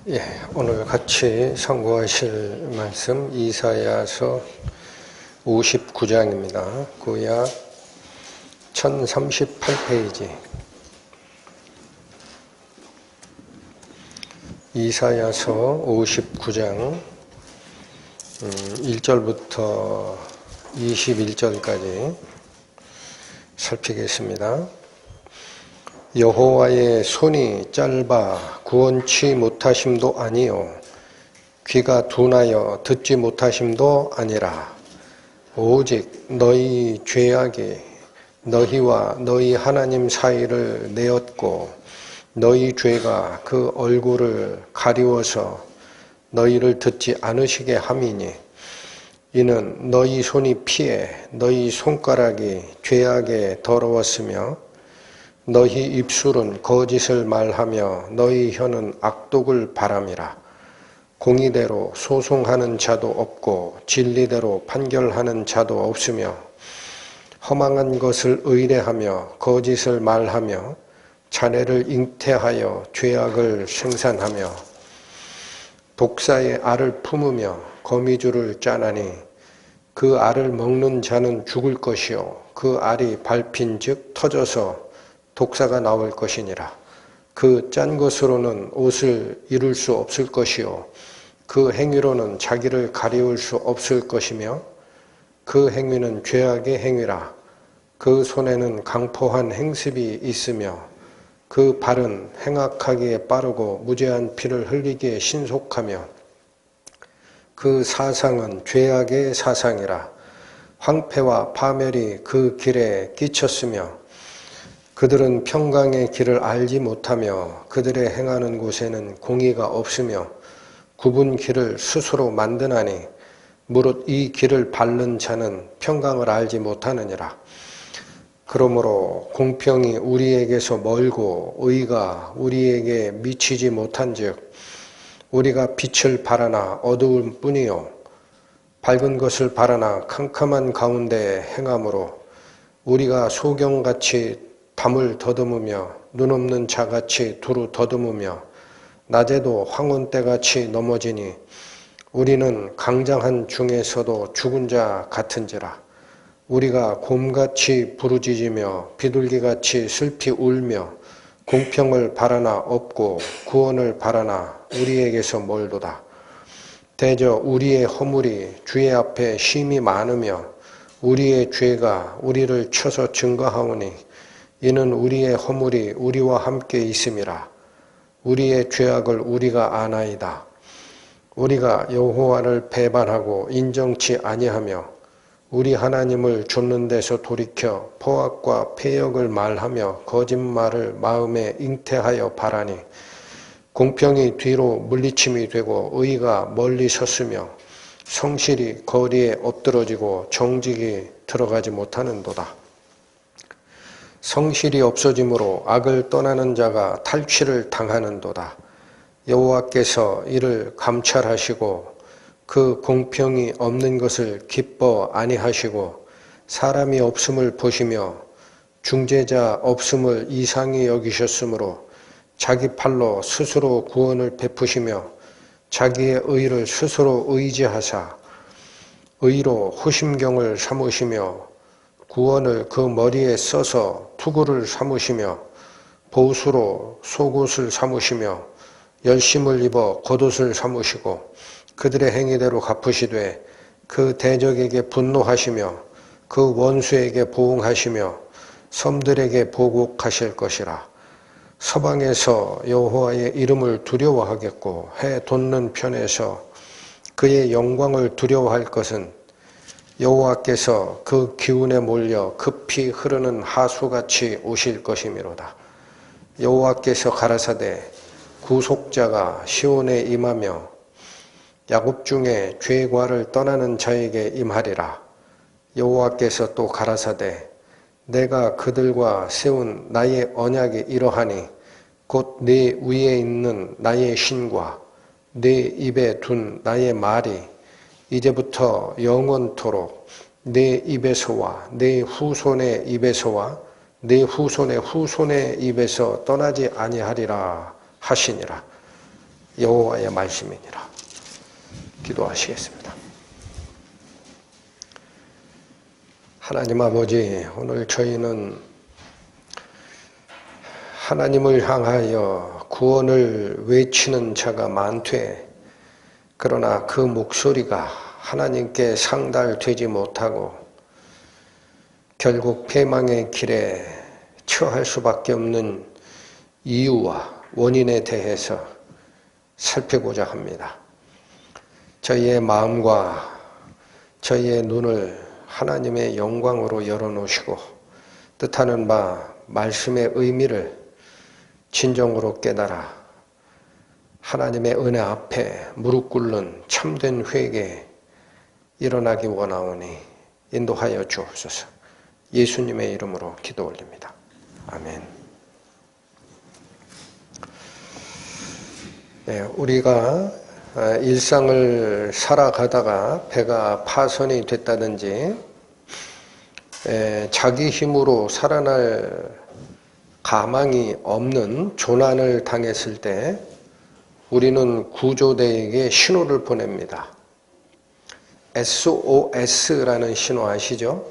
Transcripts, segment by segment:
예, 오늘 같이 상고하실 말씀 이사야서 59장입니다. 구약 1038페이지. 이사야서 59장 1절부터 21절까지 살피겠습니다. 여호와의 손이 짧아 구원치 못하심도 아니요 귀가 둔하여 듣지 못하심도 아니라 오직 너희 죄악이 너희와 너희 하나님 사이를 내었고 너희 죄가 그 얼굴을 가리워서 너희를 듣지 않으시게 함이니 이는 너희 손이 피해 너희 손가락이 죄악에 더러웠으며 너희 입술은 거짓을 말하며 너희 혀는 악독을 바람이라. 공의대로 소송하는 자도 없고 진리대로 판결하는 자도 없으며 허망한 것을 의뢰하며 거짓을 말하며 자네를 잉태하여 죄악을 생산하며 독사의 알을 품으며 거미줄을 짜나니 그 알을 먹는 자는 죽을 것이요 그 알이 밟힌즉 터져서 독사가 나올 것이니라. 그 짠 것으로는 옷을 이룰 수 없을 것이요 그 행위로는 자기를 가리울 수 없을 것이며 그 행위는 죄악의 행위라. 그 손에는 강포한 행습이 있으며 그 발은 행악하기에 빠르고 무죄한 피를 흘리기에 신속하며 그 사상은 죄악의 사상이라. 황폐와 파멸이 그 길에 끼쳤으며 그들은 평강의 길을 알지 못하며 그들의 행하는 곳에는 공의가 없으며 굽은 길을 스스로 만드나니 무릇 이 길을 밟는 자는 평강을 알지 못하느니라. 그러므로 공평이 우리에게서 멀고 의가 우리에게 미치지 못한즉 우리가 빛을 바라나 어두울 뿐이요 밝은 것을 바라나 캄캄한 가운데 행함으로 우리가 소경같이 밤을 더듬으며 눈없는 자같이 두루 더듬으며 낮에도 황혼때같이 넘어지니 우리는 강장한 중에서도 죽은 자 같은지라. 우리가 곰같이 부르짖으며 비둘기같이 슬피 울며 공평을 바라나 없고 구원을 바라나 우리에게서 멀도다. 대저 우리의 허물이 주의 앞에 심히 많으며 우리의 죄가 우리를 쳐서 증거하오니 이는 우리의 허물이 우리와 함께 있음이라. 우리의 죄악을 우리가 아나이다. 우리가 여호와를 배반하고 인정치 아니하며 우리 하나님을 좇는 데서 돌이켜 포악과 패역을 말하며 거짓말을 마음에 잉태하여 바라니 공평이 뒤로 물리침이 되고 의가 멀리 섰으며 성실이 거리에 엎드러지고 정직이 들어가지 못하는도다. 성실이 없어지므로 악을 떠나는 자가 탈취를 당하는도다. 여호와께서 이를 감찰하시고 그 공평이 없는 것을 기뻐 아니하시고 사람이 없음을 보시며 중재자 없음을 이상히 여기셨으므로 자기 팔로 스스로 구원을 베푸시며 자기의 의를 스스로 의지하사 의로 호심경을 삼으시며 구원을 그 머리에 써서 투구를 삼으시며 보수로 속옷을 삼으시며 열심을 입어 겉옷을 삼으시고 그들의 행위대로 갚으시되 그 대적에게 분노하시며 그 원수에게 보응하시며 섬들에게 보복하실 것이라. 서방에서 여호와의 이름을 두려워하겠고 해 돋는 편에서 그의 영광을 두려워할 것은 여호와께서 그 기운에 몰려 급히 흐르는 하수같이 오실 것이미로다. 여호와께서 가라사대 구속자가 시온에 임하며 야곱 중에 죄과를 떠나는 자에게 임하리라. 여호와께서 또 가라사대 내가 그들과 세운 나의 언약이 이러하니 곧 내 위에 있는 나의 신과 내 입에 둔 나의 말이 이제부터 영원토록 내 입에서와 내 후손의 입에서와 내 후손의 후손의 입에서 떠나지 아니하리라 하시니라. 여호와의 말씀이니라. 기도하시겠습니다. 하나님 아버지, 오늘 저희는 하나님을 향하여 구원을 외치는 자가 많되, 그러나 그 목소리가 하나님께 상달되지 못하고 결국 패망의 길에 처할 수밖에 없는 이유와 원인에 대해서 살펴보자 합니다. 저희의 마음과 저희의 눈을 하나님의 영광으로 열어놓으시고 뜻하는 바 말씀의 의미를 진정으로 깨달아 하나님의 은혜 앞에 무릎 꿇는 참된 회개 일어나기 원하오니 인도하여 주옵소서. 예수님의 이름으로 기도 올립니다. 아멘. 네, 우리가 일상을 살아가다가 배가 파손이 됐다든지 자기 힘으로 살아날 가망이 없는 조난을 당했을 때 우리는 구조대에게 신호를 보냅니다. SOS라는 신호 아시죠?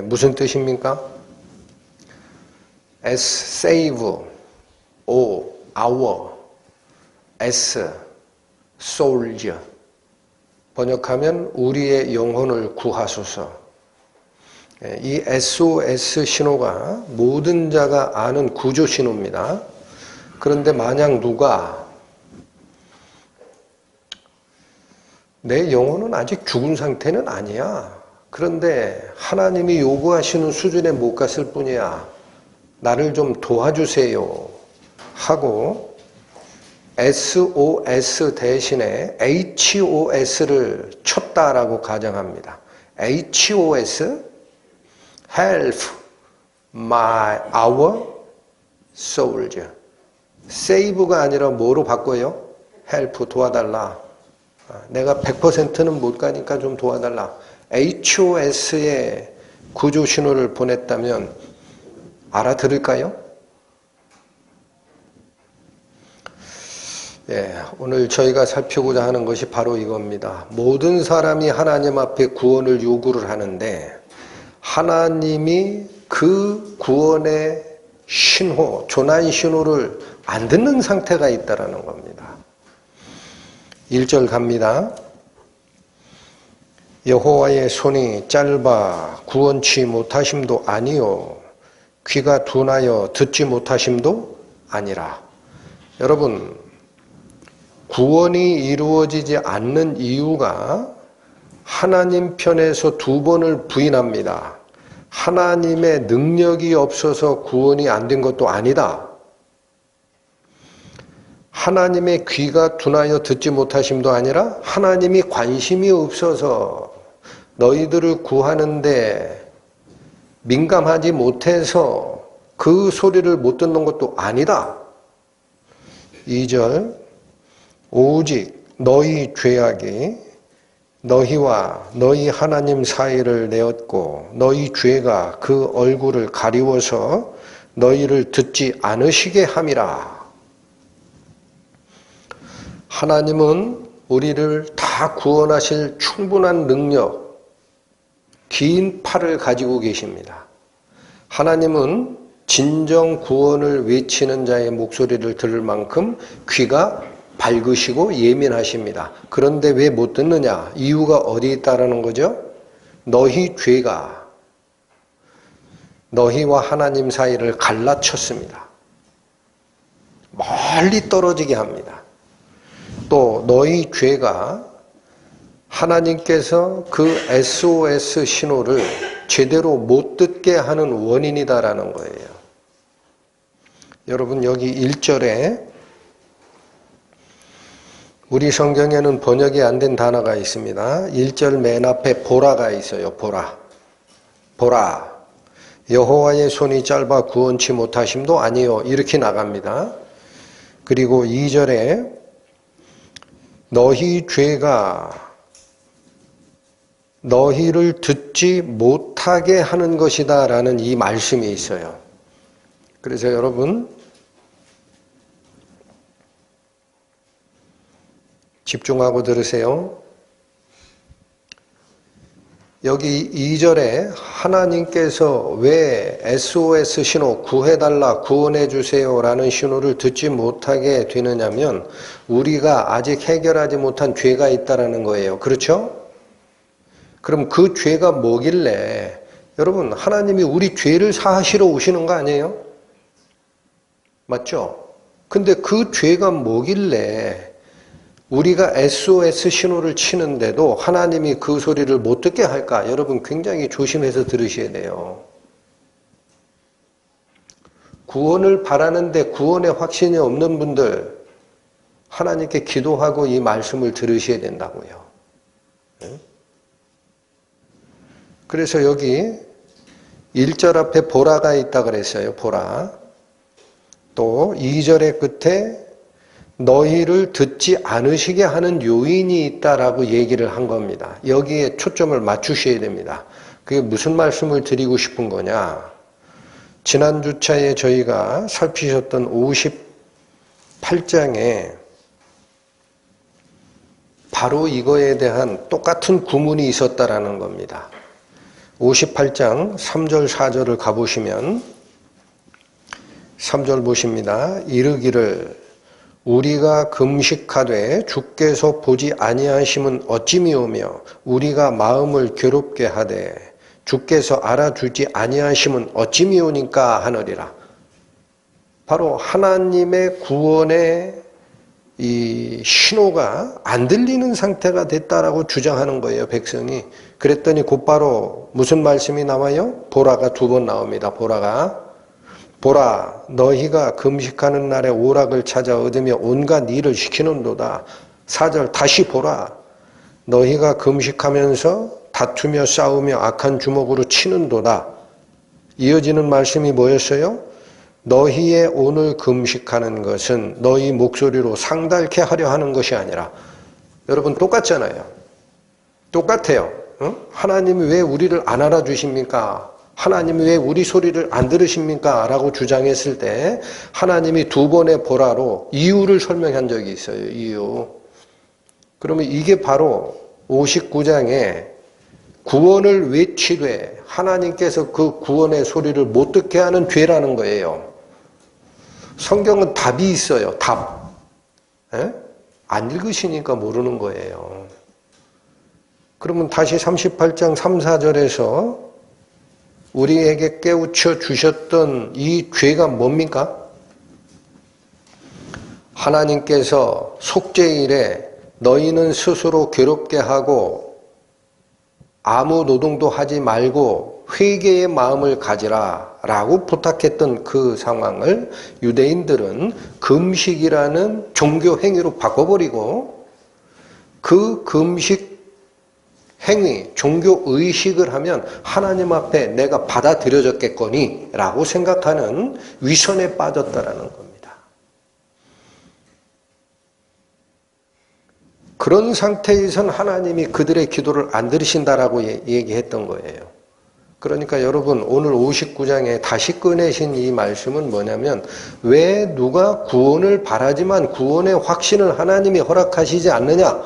무슨 뜻입니까? S, save, O, our, S, soldier. 번역하면 우리의 영혼을 구하소서. 이 SOS 신호가 모든 자가 아는 구조 신호입니다. 그런데 만약 누가 내 영혼은 아직 죽은 상태는 아니야. 그런데 하나님이 요구하시는 수준에 못 갔을 뿐이야. 나를 좀 도와주세요. 하고 SOS 대신에 HOS를 쳤다라고 가정합니다. HOS, Help our soldier. Save가 아니라 뭐로 바꿔요? Help, 도와달라. 내가 100%는 못 가니까 좀 도와달라. HOS의 구조 신호를 보냈다면 알아들을까요? 오늘 저희가 살펴보자 하는 것이 바로 이겁니다. 모든 사람이 하나님 앞에 구원을 요구를 하는데 하나님이 그 구원의 신호, 조난 신호를 안 듣는 상태가 있다라는 겁니다. 1절 갑니다. 여호와의 손이 짧아 구원치 못하심도 아니요 귀가 둔하여 듣지 못하심도 아니라. 여러분, 구원이 이루어지지 않는 이유가 하나님 편에서 두 번을 부인합니다. 하나님의 능력이 없어서 구원이 안 된 것도 아니다. 하나님의 귀가 둔하여 듣지 못하심도 아니라 하나님이 관심이 없어서 너희들을 구하는데 민감하지 못해서 그 소리를 못 듣는 것도 아니다. 2절, 오직 너희 죄악이 너희와 너희 하나님 사이를 내었고 너희 죄가 그 얼굴을 가리워서 너희를 듣지 않으시게 함이라. 하나님은 우리를 다 구원하실 충분한 능력, 긴 팔을 가지고 계십니다. 하나님은 진정 구원을 외치는 자의 목소리를 들을 만큼 귀가 밝으시고 예민하십니다. 그런데 왜 못 듣느냐? 이유가 어디에 있다라는 거죠? 너희 죄가 너희와 하나님 사이를 갈라쳤습니다. 멀리 떨어지게 합니다. 또 너희 죄가 하나님께서 그 SOS 신호를 제대로 못 듣게 하는 원인이다라는 거예요. 여러분, 여기 1절에 우리 성경에는 번역이 안 된 단어가 있습니다. 1절 맨 앞에 보라가 있어요. 보라. 보라. 여호와의 손이 짧아 구원치 못하심도 아니요. 이렇게 나갑니다. 그리고 2절에 너희 죄가 너희를 듣지 못하게 하는 것이다 라는 이 말씀이 있어요. 그래서 여러분, 집중하고 들으세요. 여기 2절에 하나님께서 왜 SOS 신호 구해달라 구원해주세요 라는 신호를 듣지 못하게 되느냐면 우리가 아직 해결하지 못한 죄가 있다는 거예요. 그렇죠? 그럼 그 죄가 뭐길래 여러분 하나님이 우리 죄를 사하시러 오시는 거 아니에요? 맞죠? 근데 그 죄가 뭐길래 우리가 SOS 신호를 치는데도 하나님이 그 소리를 못 듣게 할까? 여러분 굉장히 조심해서 들으셔야 돼요. 구원을 바라는데 구원의 확신이 없는 분들 하나님께 기도하고 이 말씀을 들으셔야 된다고요. 그래서 여기 1절 앞에 보라가 있다 그랬어요. 보라. 또 2절의 끝에 너희를 듣지 않으시게 하는 요인이 있다라고 얘기를 한 겁니다. 여기에 초점을 맞추셔야 됩니다. 그게 무슨 말씀을 드리고 싶은 거냐? 지난 주차에 저희가 살피셨던 58장에 바로 이거에 대한 똑같은 구문이 있었다라는 겁니다. 58장 3절 4절을 가보시면 3절 보십니다. 이르기를 우리가 금식하되 주께서 보지 아니하심은 어찌미오며 우리가 마음을 괴롭게 하되 주께서 알아주지 아니하심은 어찌미오니까 하느리라. 바로 하나님의 구원의 이 신호가 안 들리는 상태가 됐다라고 주장하는 거예요, 백성이. 그랬더니 곧바로 무슨 말씀이 나와요? 보라가 2번 나옵니다. 보라 너희가 금식하는 날에 오락을 찾아 얻으며 온갖 일을 시키는도다. 4절 다시 보라 너희가 금식하면서 다투며 싸우며 악한 주먹으로 치는도다. 이어지는 말씀이 뭐였어요? 너희의 오늘 금식하는 것은 너희 목소리로 상달케 하려 하는 것이 아니라. 여러분 똑같잖아요. 똑같아요. 하나님이 왜 우리를 안 알아주십니까? 하나님이 왜 우리 소리를 안 들으십니까? 라고 주장했을 때 하나님이 2번의 보라로 이유를 설명한 적이 있어요. 이유. 그러면 이게 바로 59장에 구원을 외치되 하나님께서 그 구원의 소리를 못 듣게 하는 죄라는 거예요. 성경은 답이 있어요. 답. 안 읽으시니까 모르는 거예요. 그러면 다시 38장 3, 4절에서 우리에게 깨우쳐 주셨던 이 죄가 뭡니까? 하나님께서 속죄일에 너희는 스스로 괴롭게 하고 아무 노동도 하지 말고 회개의 마음을 가지라 라고 부탁했던 그 상황을 유대인들은 금식이라는 종교 행위로 바꿔버리고 그 금식 행위, 종교 의식을 하면 하나님 앞에 내가 받아들여졌겠거니 라고 생각하는 위선에 빠졌다라는 겁니다. 그런 상태에선 하나님이 그들의 기도를 안 들으신다라고 얘기했던 거예요. 그러니까 여러분 오늘 59장에 다시 꺼내신 이 말씀은 뭐냐면 왜 누가 구원을 바라지만 구원의 확신을 하나님이 허락하시지 않느냐?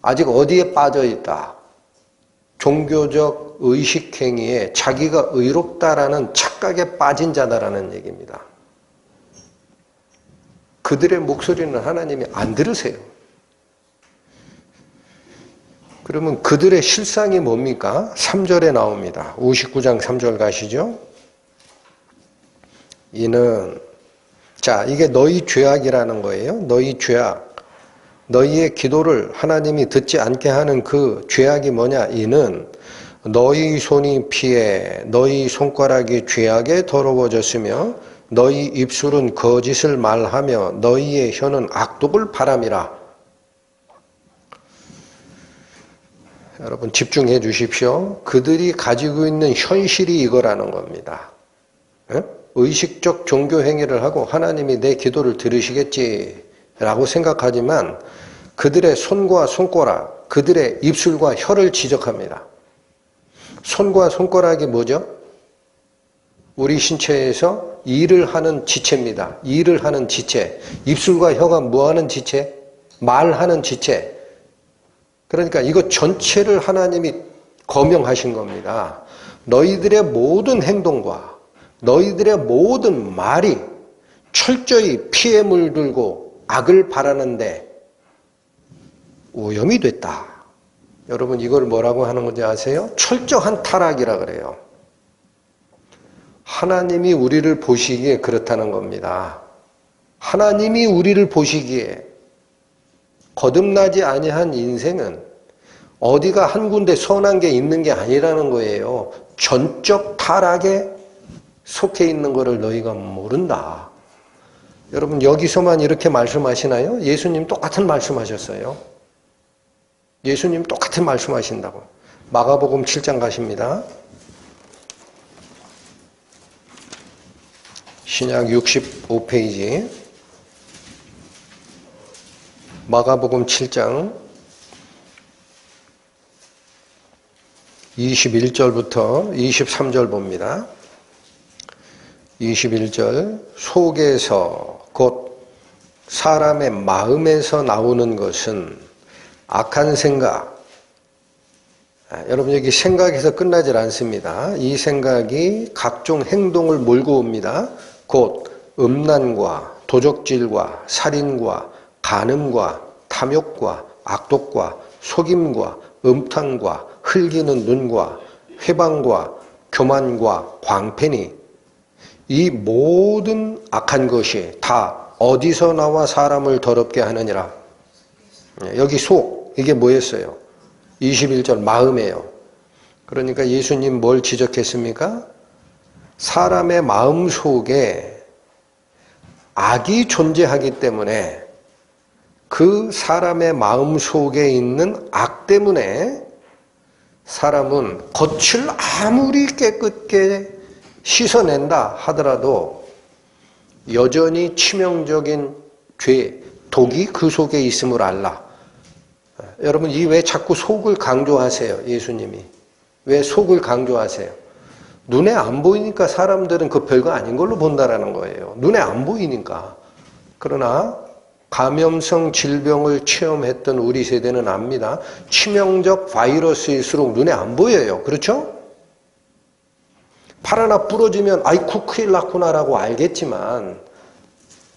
아직 어디에 빠져 있다? 종교적 의식행위에 자기가 의롭다라는 착각에 빠진 자다라는 얘기입니다. 그들의 목소리는 하나님이 안 들으세요. 그러면 그들의 실상이 뭡니까? 3절에 나옵니다. 59장 3절 가시죠. 이는 자 이게 너희 죄악이라는 거예요. 너희 죄악. 너희의 기도를 하나님이 듣지 않게 하는 그 죄악이 뭐냐? 이는 너희 손이 피해 너희 손가락이 죄악에 더러워졌으며 너희 입술은 거짓을 말하며 너희의 혀는 악독을 바람이라. 여러분 집중해 주십시오. 그들이 가지고 있는 현실이 이거라는 겁니다. 의식적 종교 행위를 하고 하나님이 내 기도를 들으시겠지라고 생각하지만 그들의 손과 손가락, 그들의 입술과 혀를 지적합니다. 손과 손가락이 뭐죠? 우리 신체에서 일을 하는 지체입니다. 일을 하는 지체. 입술과 혀가 뭐 하는 지체? 말하는 지체. 그러니까 이거 전체를 하나님이 거명하신 겁니다. 너희들의 모든 행동과 너희들의 모든 말이 철저히 피에 물들고 악을 바라는데 오염이 됐다. 여러분 이걸 뭐라고 하는 건지 아세요? 철저한 타락이라 그래요. 하나님이 우리를 보시기에 그렇다는 겁니다. 하나님이 우리를 보시기에 거듭나지 아니한 인생은 어디가 한 군데 선한 게 있는 게 아니라는 거예요. 전적 타락에 속해 있는 것을 너희가 모른다. 여러분 여기서만 이렇게 말씀하시나요? 예수님 똑같은 말씀하셨어요. 예수님 똑같은 말씀하신다고. 마가복음 7장 가십니다. 신약 65페이지 마가복음 7장 21절부터 23절 봅니다. 21절 속에서 곧 사람의 마음에서 나오는 것은 악한 생각. 여러분 여기 생각에서 끝나질 않습니다. 이 생각이 각종 행동을 몰고 옵니다. 곧 음란과 도적질과 살인과 간음과 탐욕과 악독과 속임과 음탕과 흘기는 눈과 회방과 교만과 광패니 이 모든 악한 것이 다 어디서 나와 사람을 더럽게 하느니라. 여기 속 이게 뭐였어요? 21절 마음이에요. 그러니까 예수님 뭘 지적했습니까? 사람의 마음 속에 악이 존재하기 때문에 그 사람의 마음 속에 있는 악 때문에 사람은 겉을 아무리 깨끗게 씻어낸다 하더라도 여전히 치명적인 죄, 독이 그 속에 있음을 알라. 여러분 이 왜 자꾸 속을 강조하세요? 예수님이. 왜 속을 강조하세요? 눈에 안 보이니까 사람들은 그 별거 아닌 걸로 본다라는 거예요. 눈에 안 보이니까. 그러나 감염성 질병을 체험했던 우리 세대는 압니다. 치명적 바이러스일수록 눈에 안 보여요. 그렇죠? 팔 하나 부러지면 아이쿠 큰일 났구나라고 알겠지만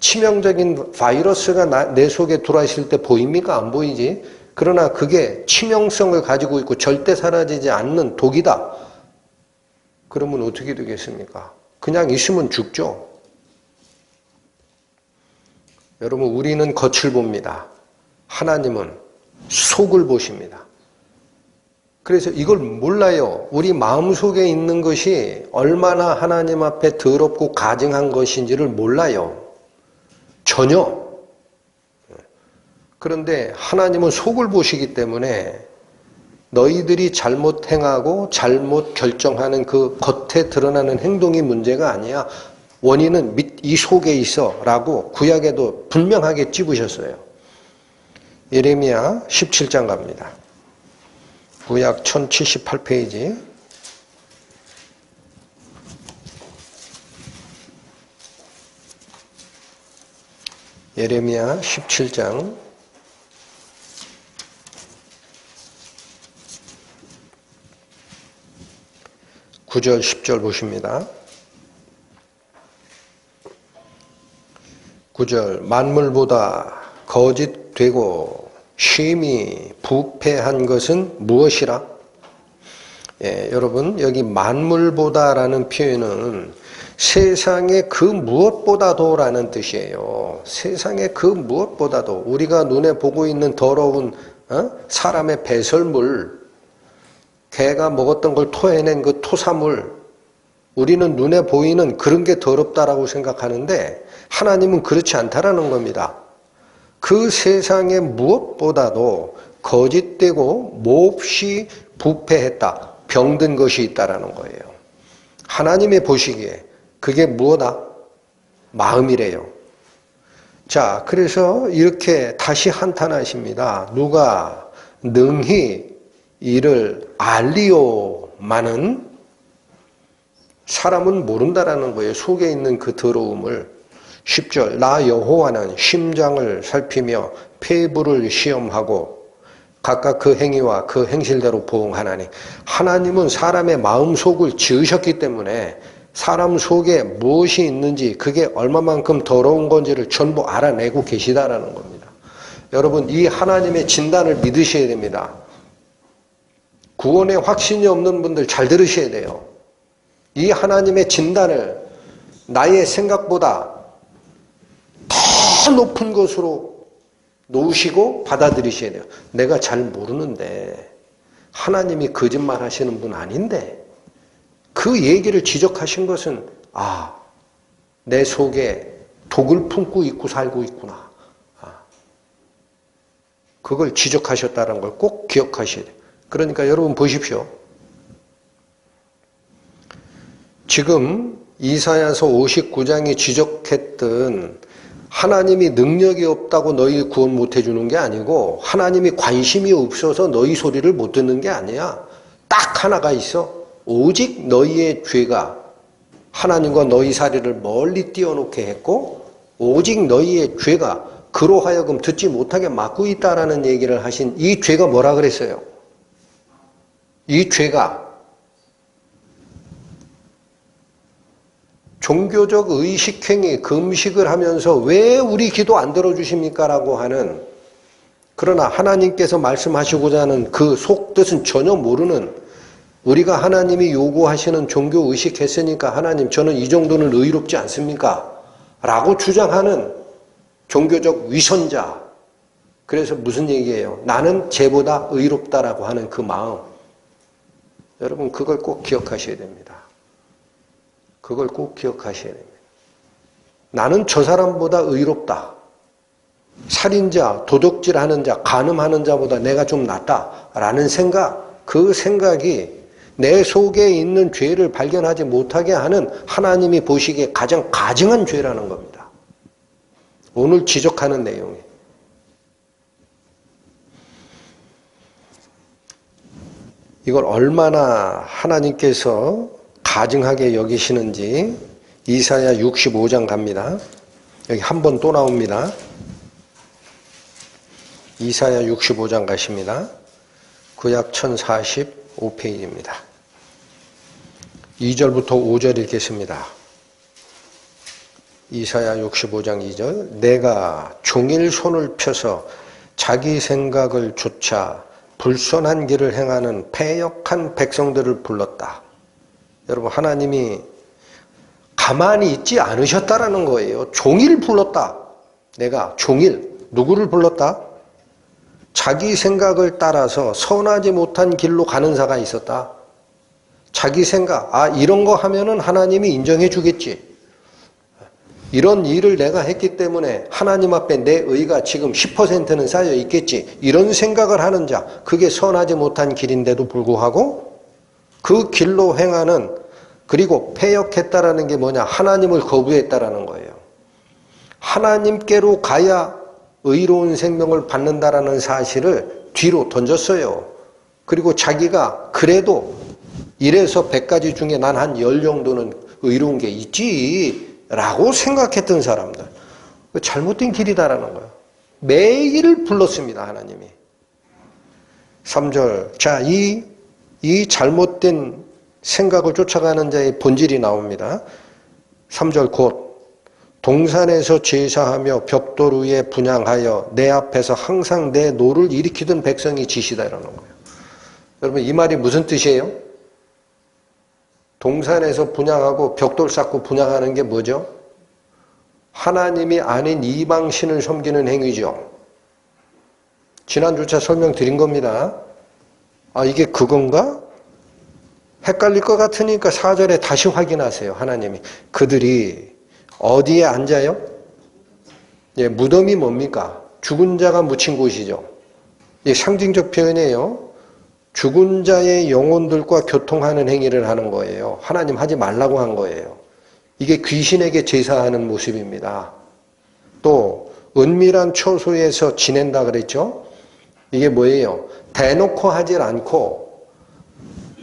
치명적인 바이러스가 내 속에 들어왔을 때 보입니까? 안 보이지? 그러나 그게 치명성을 가지고 있고 절대 사라지지 않는 독이다. 그러면 어떻게 되겠습니까? 그냥 있으면 죽죠. 여러분 우리는 겉을 봅니다. 하나님은 속을 보십니다. 그래서 이걸 몰라요. 우리 마음속에 있는 것이 얼마나 하나님 앞에 더럽고 가증한 것인지를 몰라요. 전혀. 그런데 하나님은 속을 보시기 때문에 너희들이 잘못 행하고 잘못 결정하는 그 겉에 드러나는 행동이 문제가 아니야. 원인은 이 속에 있어 라고 구약에도 분명하게 찝으셨어요. 예레미야 17장 갑니다. 구약 1078페이지 예레미야 17장 9절 10절 보십니다. 9절 만물보다 거짓되고 심히 부패한 것은 무엇이라? 여러분 여기 만물보다라는 표현은 세상의 그 무엇보다도 라는 뜻이에요. 세상의 그 무엇보다도 우리가 눈에 보고 있는 더러운 사람의 배설물, 개가 먹었던 걸 토해낸 그 토사물, 우리는 눈에 보이는 그런 게 더럽다라고 생각하는데 하나님은 그렇지 않다라는 겁니다. 그 세상의 무엇보다도 거짓되고 몹시 부패했다, 병든 것이 있다라는 거예요. 하나님의 보시기에 그게 무엇이다? 마음이래요. 자, 그래서 이렇게 다시 한탄하십니다. 누가 능히 이를 알리오마는 사람은 모른다라는 거예요. 속에 있는 그 더러움을. 10절 나 여호와는 심장을 살피며 폐부를 시험하고 각각 그 행위와 그 행실대로 보응하나니 하나님은 사람의 마음속을 지으셨기 때문에 사람 속에 무엇이 있는지 그게 얼마만큼 더러운 건지를 전부 알아내고 계시다라는 겁니다. 여러분 이 하나님의 진단을 믿으셔야 됩니다. 구원에 확신이 없는 분들 잘 들으셔야 돼요. 이 하나님의 진단을 나의 생각보다 더 높은 것으로 놓으시고 받아들이셔야 돼요. 내가 잘 모르는데 하나님이 거짓말 하시는 분 아닌데 그 얘기를 지적하신 것은 내 속에 독을 품고 있고 살고 있구나. 그걸 지적하셨다는 걸 꼭 기억하셔야 돼요. 그러니까 여러분 보십시오. 지금 이사야서 59장이 지적했던 하나님이 능력이 없다고 너희 구원 못 해주는 게 아니고 하나님이 관심이 없어서 너희 소리를 못 듣는 게 아니야. 딱 하나가 있어. 오직 너희의 죄가 하나님과 너희 사이를 멀리 띄워놓게 했고 오직 너희의 죄가 그로 하여금 듣지 못하게 막고 있다라는 얘기를 하신 이 죄가 뭐라 그랬어요? 이 죄가 종교적 의식행위, 금식을 하면서 왜 우리 기도 안 들어주십니까? 라고 하는 그러나 하나님께서 말씀하시고자 하는 그 속뜻은 전혀 모르는 우리가 하나님이 요구하시는 종교 의식했으니까 하나님 저는 이 정도는 의롭지 않습니까? 라고 주장하는 종교적 위선자. 그래서 무슨 얘기예요? 나는 쟤보다 의롭다라고 하는 그 마음. 여러분 그걸 꼭 기억하셔야 됩니다. 그걸 꼭 기억하셔야 됩니다. 나는 저 사람보다 의롭다. 살인자, 도둑질하는 자, 간음하는 자보다 내가 좀 낫다라는 생각, 그 생각이 내 속에 있는 죄를 발견하지 못하게 하는 하나님이 보시기에 가장 가증한 죄라는 겁니다. 오늘 지적하는 내용이. 이걸 얼마나 하나님께서 가증하게 여기시는지 이사야 65장 갑니다. 여기 한 번 또 나옵니다. 이사야 65장 가십니다. 구약 1045페이지입니다. 2절부터 5절 읽겠습니다. 이사야 65장 2절 내가 종일 손을 펴서 자기 생각을 좇아 불선한 길을 행하는 패역한 백성들을 불렀다. 여러분 하나님이 가만히 있지 않으셨다라는 거예요. 종일 불렀다. 내가 종일 누구를 불렀다? 자기 생각을 따라서 선하지 못한 길로 가는 자가 있었다. 자기 생각, 이런 거 하면은 하나님이 인정해 주겠지. 이런 일을 내가 했기 때문에 하나님 앞에 내 의가 지금 10%는 쌓여 있겠지. 이런 생각을 하는 자, 그게 선하지 못한 길인데도 불구하고 그 길로 행하는, 그리고 패역했다라는 게 뭐냐? 하나님을 거부했다라는 거예요. 하나님께로 가야 의로운 생명을 받는다라는 사실을 뒤로 던졌어요. 그리고 자기가 그래도 1에서 100가지 중에 난 한 10 정도는 의로운 게 있지 라고 생각했던 사람들. 잘못된 길이다라는 거예요. 매일 불렀습니다, 하나님이. 3절. 자, 이 잘못된 생각을 쫓아가는 자의 본질이 나옵니다. 3절 곧 동산에서 제사하며 벽돌 위에 분향하여 내 앞에서 항상 내 노를 일으키던 백성이 지시다라는 거예요. 여러분 이 말이 무슨 뜻이에요? 동산에서 분향하고 벽돌 쌓고 분향하는 게 뭐죠? 하나님이 아닌 이방신을 섬기는 행위죠. 지난주차 설명드린 겁니다. 이게 그건가? 헷갈릴 것 같으니까 4절에 다시 확인하세요. 하나님이. 그들이 어디에 앉아요? 무덤이 뭡니까? 죽은 자가 묻힌 곳이죠. 이게 상징적 표현이에요. 죽은 자의 영혼들과 교통하는 행위를 하는 거예요. 하나님 하지 말라고 한 거예요. 이게 귀신에게 제사하는 모습입니다. 또 은밀한 처소에서 지낸다 그랬죠? 이게 뭐예요? 대놓고 하질 않고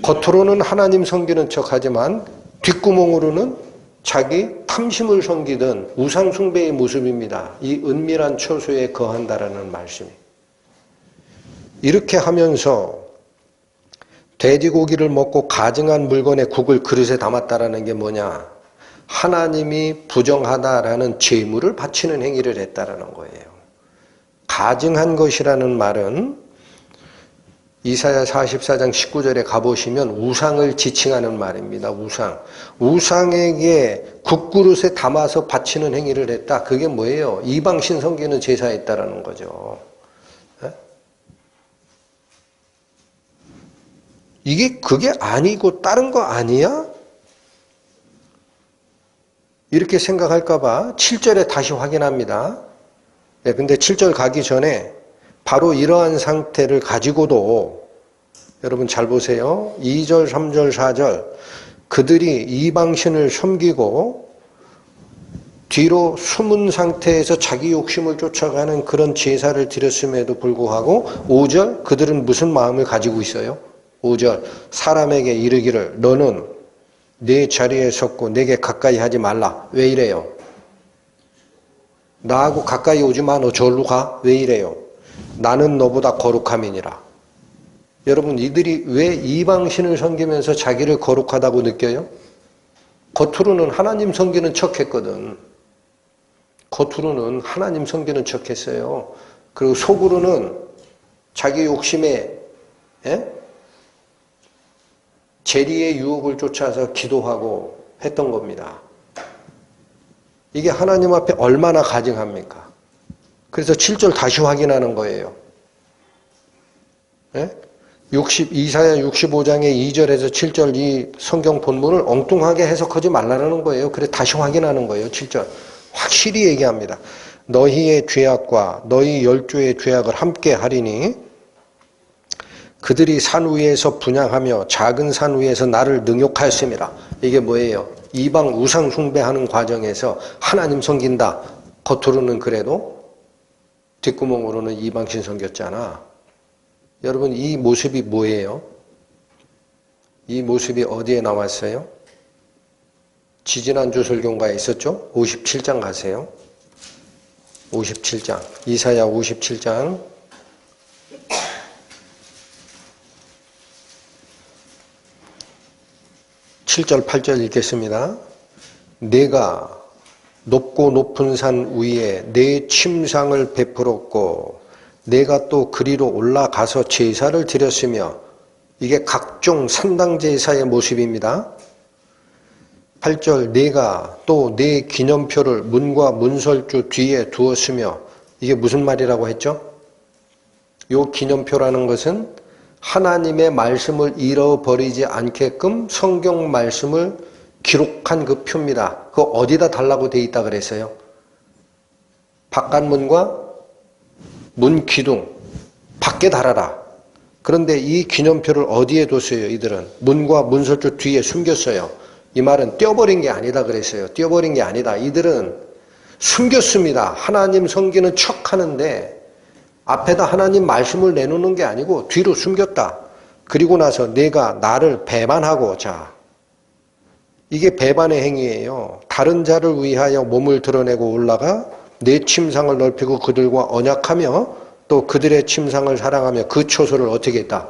겉으로는 하나님 섬기는 척 하지만 뒷구멍으로는 자기 탐심을 섬기던 우상숭배의 모습입니다. 이 은밀한 처소에 거한다라는 말씀이. 이렇게 하면서 돼지고기를 먹고 가증한 물건에 국을 그릇에 담았다라는 게 뭐냐? 하나님이 부정하다라는 제물을 바치는 행위를 했다라는 거예요. 가증한 것이라는 말은 이사야 44장 19절에 가보시면 우상을 지칭하는 말입니다. 우상에게 국그릇에 담아서 바치는 행위를 했다. 그게 뭐예요? 이방신 섬기는 제사했다라는 거죠. 그게 아니고 다른 거 아니야? 이렇게 생각할까봐 7절에 다시 확인합니다. 근데 7절 가기 전에 바로 이러한 상태를 가지고도 여러분 잘 보세요. 2절, 3절, 4절 그들이 이방신을 섬기고 뒤로 숨은 상태에서 자기 욕심을 쫓아가는 그런 제사를 드렸음에도 불구하고 5절 그들은 무슨 마음을 가지고 있어요? 5절 사람에게 이르기를 너는 내 자리에 섰고 내게 가까이 하지 말라. 왜 이래요? 나하고 가까이 오지 마. 너 저리로 가. 왜 이래요? 나는 너보다 거룩함이니라. 여러분 이들이 왜 이방신을 섬기면서 자기를 거룩하다고 느껴요? 겉으로는 하나님 섬기는 척했거든. 겉으로는 하나님 섬기는 척했어요. 그리고 속으로는 자기 욕심에 재리의 유혹을 쫓아서 기도하고 했던 겁니다. 이게 하나님 앞에 얼마나 가증합니까? 그래서 7절 다시 확인하는 거예요. 이사야 65장의 2절에서 7절 이 성경 본문을 엉뚱하게 해석하지 말라는 거예요. 그래 다시 확인하는 거예요. 7절 확실히 얘기합니다. 너희의 죄악과 너희 열조의 죄악을 함께 하리니 그들이 산 위에서 분향하며 작은 산 위에서 나를 능욕하였음이라. 이게 뭐예요? 이방 우상 숭배하는 과정에서 하나님 섬긴다. 겉으로는 그래도 뒷구멍으로는 이방신 섬겼잖아. 여러분 이 모습이 뭐예요? 이 모습이 어디에 나왔어요? 지지난주 설교인가에 있었죠? 57장 가세요. 57장 이사야 57장 7절 8절 읽겠습니다. 내가 높고 높은 산 위에 내 침상을 베풀었고 내가 또 그리로 올라가서 제사를 드렸으며 이게 각종 산당 제사의 모습입니다. 8절 내가 또 내 기념표를 문과 문설주 뒤에 두었으며 이게 무슨 말이라고 했죠? 이 기념표라는 것은 하나님의 말씀을 잃어버리지 않게끔 성경 말씀을 기록한 그 표입니다. 그거 어디다 달라고 돼 있다 그랬어요? 바깥문과 문 기둥 밖에 달아라. 그런데 이 기념표를 어디에 뒀어요? 이들은 문과 문설주 뒤에 숨겼어요. 이 말은 떼어버린 게 아니다 그랬어요. 떼어버린 게 아니다. 이들은 숨겼습니다. 하나님 섬기는 척 하는데 앞에다 하나님 말씀을 내놓는 게 아니고 뒤로 숨겼다. 그리고 나서 내가 나를 배반하고 이게 배반의 행위예요. 다른 자를 위하여 몸을 드러내고 올라가 내 침상을 넓히고 그들과 언약하며 또 그들의 침상을 사랑하며 그 처소를 어떻게 했다?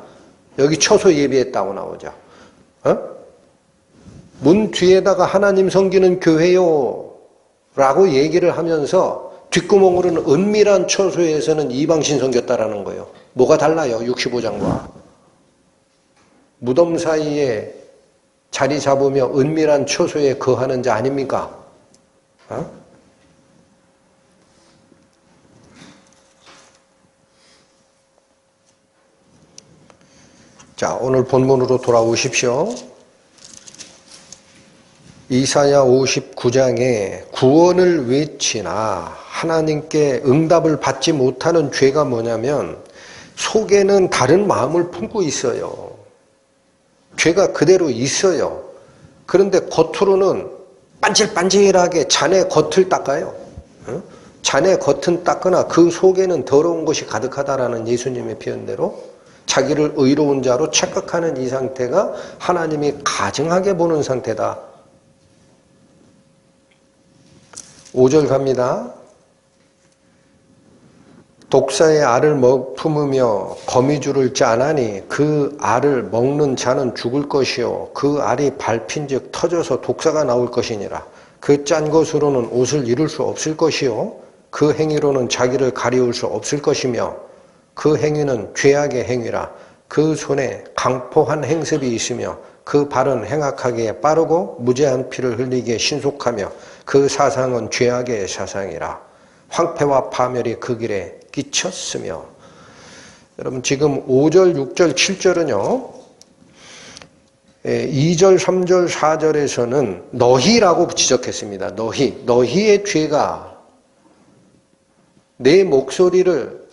여기 처소 예비했다고 나오죠. 문 뒤에다가 하나님 섬기는 교회요 라고 얘기를 하면서 뒷구멍으로는 은밀한 처소에서는 이방신 섬겼다라는 거예요. 뭐가 달라요? 65장과. 무덤 사이에 자리 잡으며 은밀한 처소에 거하는 자 아닙니까? 자, 오늘 본문으로 돌아오십시오. 이사야 59장에 구원을 외치나 하나님께 응답을 받지 못하는 죄가 뭐냐면 속에는 다른 마음을 품고 있어요. 죄가 그대로 있어요. 그런데 겉으로는 반질반질하게 자네 겉을 닦아요. 자네 겉은 닦으나 그 속에는 더러운 것이 가득하다라는 예수님의 표현대로 자기를 의로운 자로 착각하는 이 상태가 하나님이 가증하게 보는 상태다. 5절 갑니다. 독사의 알을 품으며 거미줄을 짜나니 그 알을 먹는 자는 죽을 것이요 그 알이 밟힌즉 터져서 독사가 나올 것이니라. 그 짠 것으로는 옷을 이룰 수 없을 것이요 그 행위로는 자기를 가리울 수 없을 것이며 그 행위는 죄악의 행위라. 그 손에 강포한 행습이 있으며 그 발은 행악하기에 빠르고 무죄한 피를 흘리기에 신속하며 그 사상은 죄악의 사상이라. 황폐와 파멸이 그 길에 끼쳤으며. 여러분 지금 5절, 6절, 7절은요 2절, 3절, 4절에서는 너희라고 지적했습니다. 너희의 죄가 내 목소리를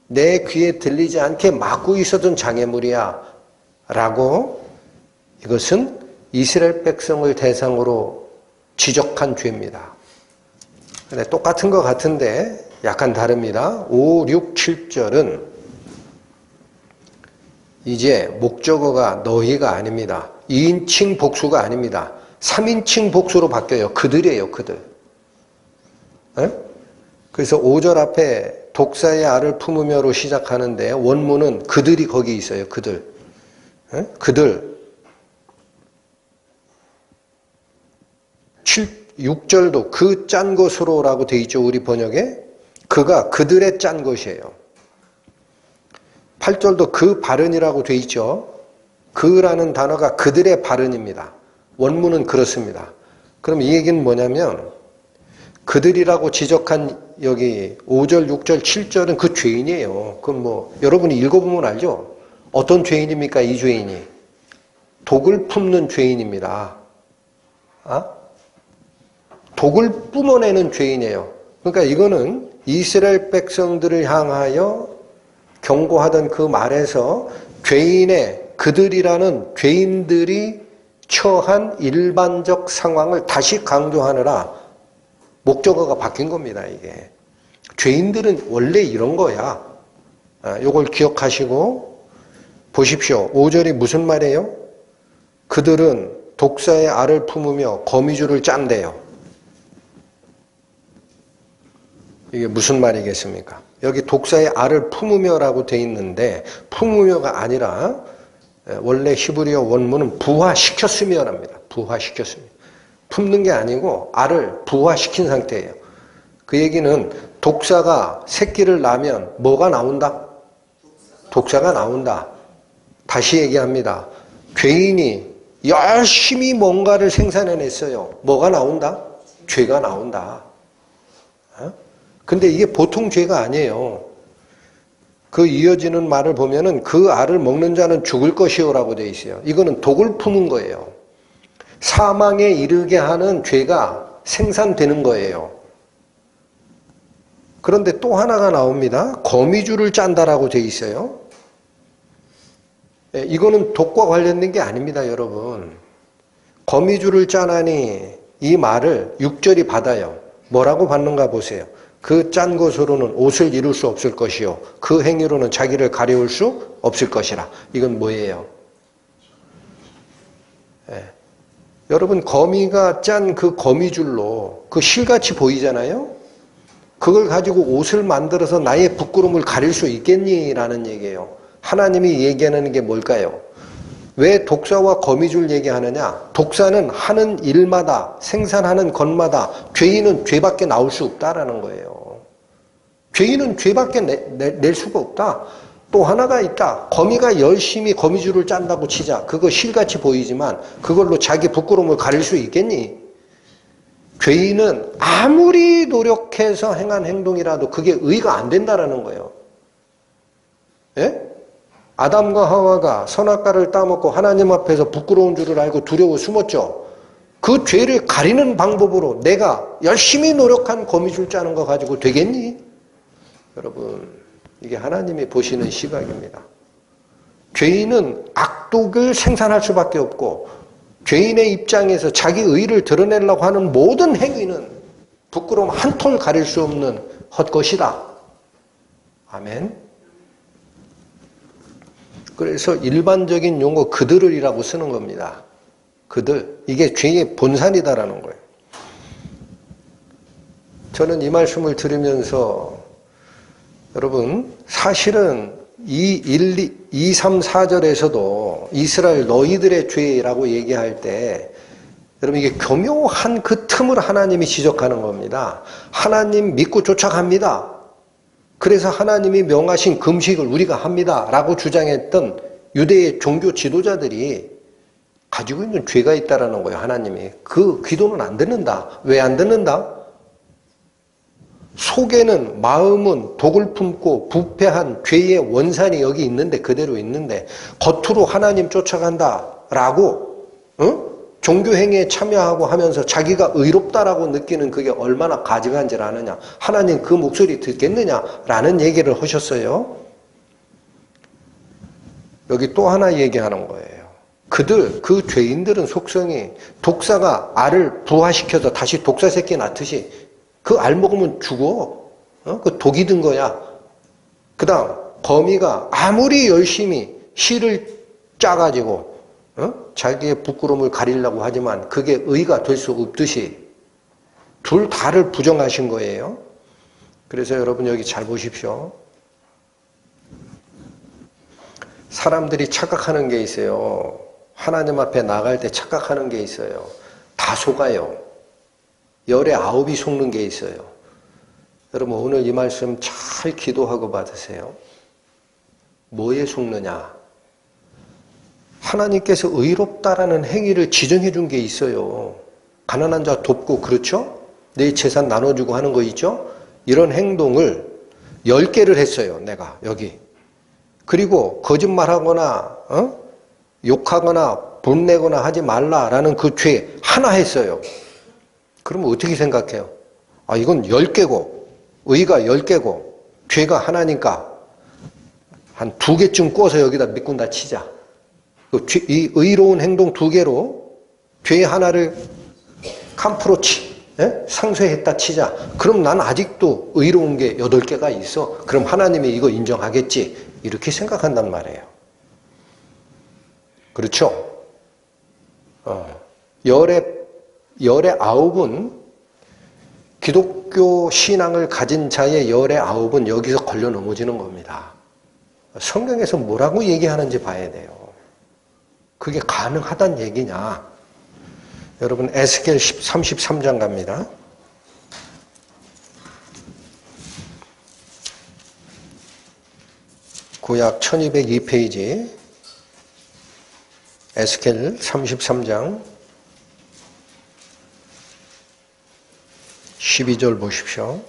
내 귀에 들리지 않게 막고 있었던 장애물이야 라고 이것은 이스라엘 백성을 대상으로 지적한 죄입니다. 네, 똑같은 것 같은데 약간 다릅니다. 5, 6, 7절은 이제 목적어가 너희가 아닙니다. 2인칭 복수가 아닙니다. 3인칭 복수로 바뀌어요. 그들이에요. 그들. 네? 그래서 5절 앞에 독사의 알을 품으며로 시작하는데 원문은 그들이 거기 있어요. 그들. 네? 그들. 6절도 그 짠 것으로라고 돼 있죠. 우리 번역에. 그가 그들의 짠 것이에요. 8절도 그 발언이라고 돼 있죠. 그라는 단어가 그들의 발언입니다. 원문은 그렇습니다. 그럼 이 얘기는 뭐냐면 그들이라고 지적한 여기 5절, 6절, 7절은 그 죄인이에요. 그럼 뭐 여러분이 읽어보면 알죠. 어떤 죄인입니까? 이 죄인이. 독을 품는 죄인입니다. 독을 뿜어내는 죄인이에요. 그러니까 이거는 이스라엘 백성들을 향하여 경고하던 그 말에서 죄인의 그들이라는 죄인들이 처한 일반적 상황을 다시 강조하느라 목적어가 바뀐 겁니다. 이게 죄인들은 원래 이런 거야. 이걸 기억하시고 보십시오. 5절이 무슨 말이에요? 그들은 독사의 알을 품으며 거미줄을 짠대요. 이게 무슨 말이겠습니까? 여기 독사의 알을 품으며라고 돼 있는데 품으며가 아니라 원래 히브리어 원문은 부화시켰으며랍니다. 부화시켰으며. 품는 게 아니고 알을 부화시킨 상태예요. 그 얘기는 독사가 새끼를 낳으면 뭐가 나온다? 독사가 나온다. 다시 얘기합니다. 죄인이 열심히 뭔가를 생산해냈어요. 뭐가 나온다? 죄가 나온다. 근데 이게 보통 죄가 아니에요. 그 이어지는 말을 보면은 그 알을 먹는 자는 죽을 것이요라고 되어 있어요. 이거는 독을 품은 거예요. 사망에 이르게 하는 죄가 생산되는 거예요. 그런데 또 하나가 나옵니다. 거미줄을 짠다라고 되어 있어요. 이거는 독과 관련된 게 아닙니다, 여러분. 거미줄을 짜나니 이 말을 6절이 받아요. 뭐라고 받는가 보세요. 그 짠 것으로는 옷을 이룰 수 없을 것이요 그 행위로는 자기를 가리울 수 없을 것이라. 이건 뭐예요? 여러분 거미가 짠 그 거미줄로 그 실같이 보이잖아요. 그걸 가지고 옷을 만들어서 나의 부끄러움을 가릴 수 있겠니? 라는 얘기예요. 하나님이 얘기하는 게 뭘까요? 왜 독사와 거미줄 얘기하느냐? 독사는 하는 일마다 생산하는 것마다 죄인은 죄밖에 나올 수 없다라는 거예요. 죄인은 죄밖에 낼 수가 없다. 또 하나가 있다. 거미가 열심히 거미줄을 짠다고 치자. 그거 실같이 보이지만 그걸로 자기 부끄러움을 가릴 수 있겠니? 죄인은 아무리 노력해서 행한 행동이라도 그게 의가 안 된다라는 거예요. 예? 아담과 하와가 선악과를 따먹고 하나님 앞에서 부끄러운 줄을 알고 두려워 숨었죠. 그 죄를 가리는 방법으로 내가 열심히 노력한 거미줄 짜는 거 가지고 되겠니? 여러분, 이게 하나님이 보시는 시각입니다. 죄인은 악독을 생산할 수밖에 없고 죄인의 입장에서 자기 의를 드러내려고 하는 모든 행위는 부끄러움 한 톨 가릴 수 없는 헛것이다. 아멘. 그래서 일반적인 용어 그들을이라고 쓰는 겁니다. 그들. 이게 죄의 본산이다라는 거예요. 저는 이 말씀을 들으면서 여러분 사실은 이 2, 3, 4절에서도 이스라엘 너희들의 죄라고 얘기할 때 여러분 이게 교묘한 그 틈을 하나님이 지적하는 겁니다. 하나님 믿고 쫓아갑니다. 그래서 하나님이 명하신 금식을 우리가 합니다. 라고 주장했던 유대의 종교 지도자들이 가지고 있는 죄가 있다라는 거예요. 하나님이. 그 기도는 안 듣는다. 왜 안 듣는다? 속에는 마음은 독을 품고 부패한 죄의 원산이 여기 있는데 그대로 있는데 겉으로 하나님 쫓아간다라고 종교행위에 참여하고 하면서 자기가 의롭다라고 느끼는 그게 얼마나 가증한지를 아느냐. 하나님 그 목소리 듣겠느냐라는 얘기를 하셨어요. 여기 또 하나 얘기하는 거예요. 그 죄인들은 속성이 독사가 알을 부화시켜서 다시 독사 새끼 낳듯이 그 알 먹으면 죽어. 그 독이 든 거야. 그 다음 거미가 아무리 열심히 실을 짜가지고 자기의 부끄러움을 가리려고 하지만 그게 의가 될 수 없듯이 둘 다를 부정하신 거예요. 그래서 여러분 여기 잘 보십시오. 사람들이 착각하는 게 있어요. 하나님 앞에 나갈 때 착각하는 게 있어요. 다 속아요. 열에 9이 속는 게 있어요. 여러분 오늘 이 말씀 잘 기도하고 받으세요. 뭐에 속느냐? 하나님께서 의롭다라는 행위를 지정해 준 게 있어요. 가난한 자 돕고 그렇죠? 내 재산 나눠주고 하는 거 있죠? 이런 행동을 10개를 했어요. 내가 여기. 그리고 거짓말하거나 욕하거나 분내거나 하지 말라라는 그 죄 하나 했어요. 그러면 어떻게 생각해요? 아 이건 10개고 의가 10개고 죄가 하나니까 한 2개쯤 꿔서 여기다 미꾼다 치자. 이 의로운 행동 2개로 죄 하나를 캄프로치 상쇄했다 치자. 그럼 난 아직도 의로운 게 8개가 있어. 그럼 하나님이 이거 인정하겠지. 이렇게 생각한단 말이에요. 그렇죠? 열의 9은 기독교 신앙을 가진 자의 열의 9은 여기서 걸려 넘어지는 겁니다. 성경에서 뭐라고 얘기하는지 봐야 돼요. 그게 가능하단 얘기냐? 여러분 에스겔 33장 갑니다. 구약 1202페이지 에스겔 33장 12절 보십시오.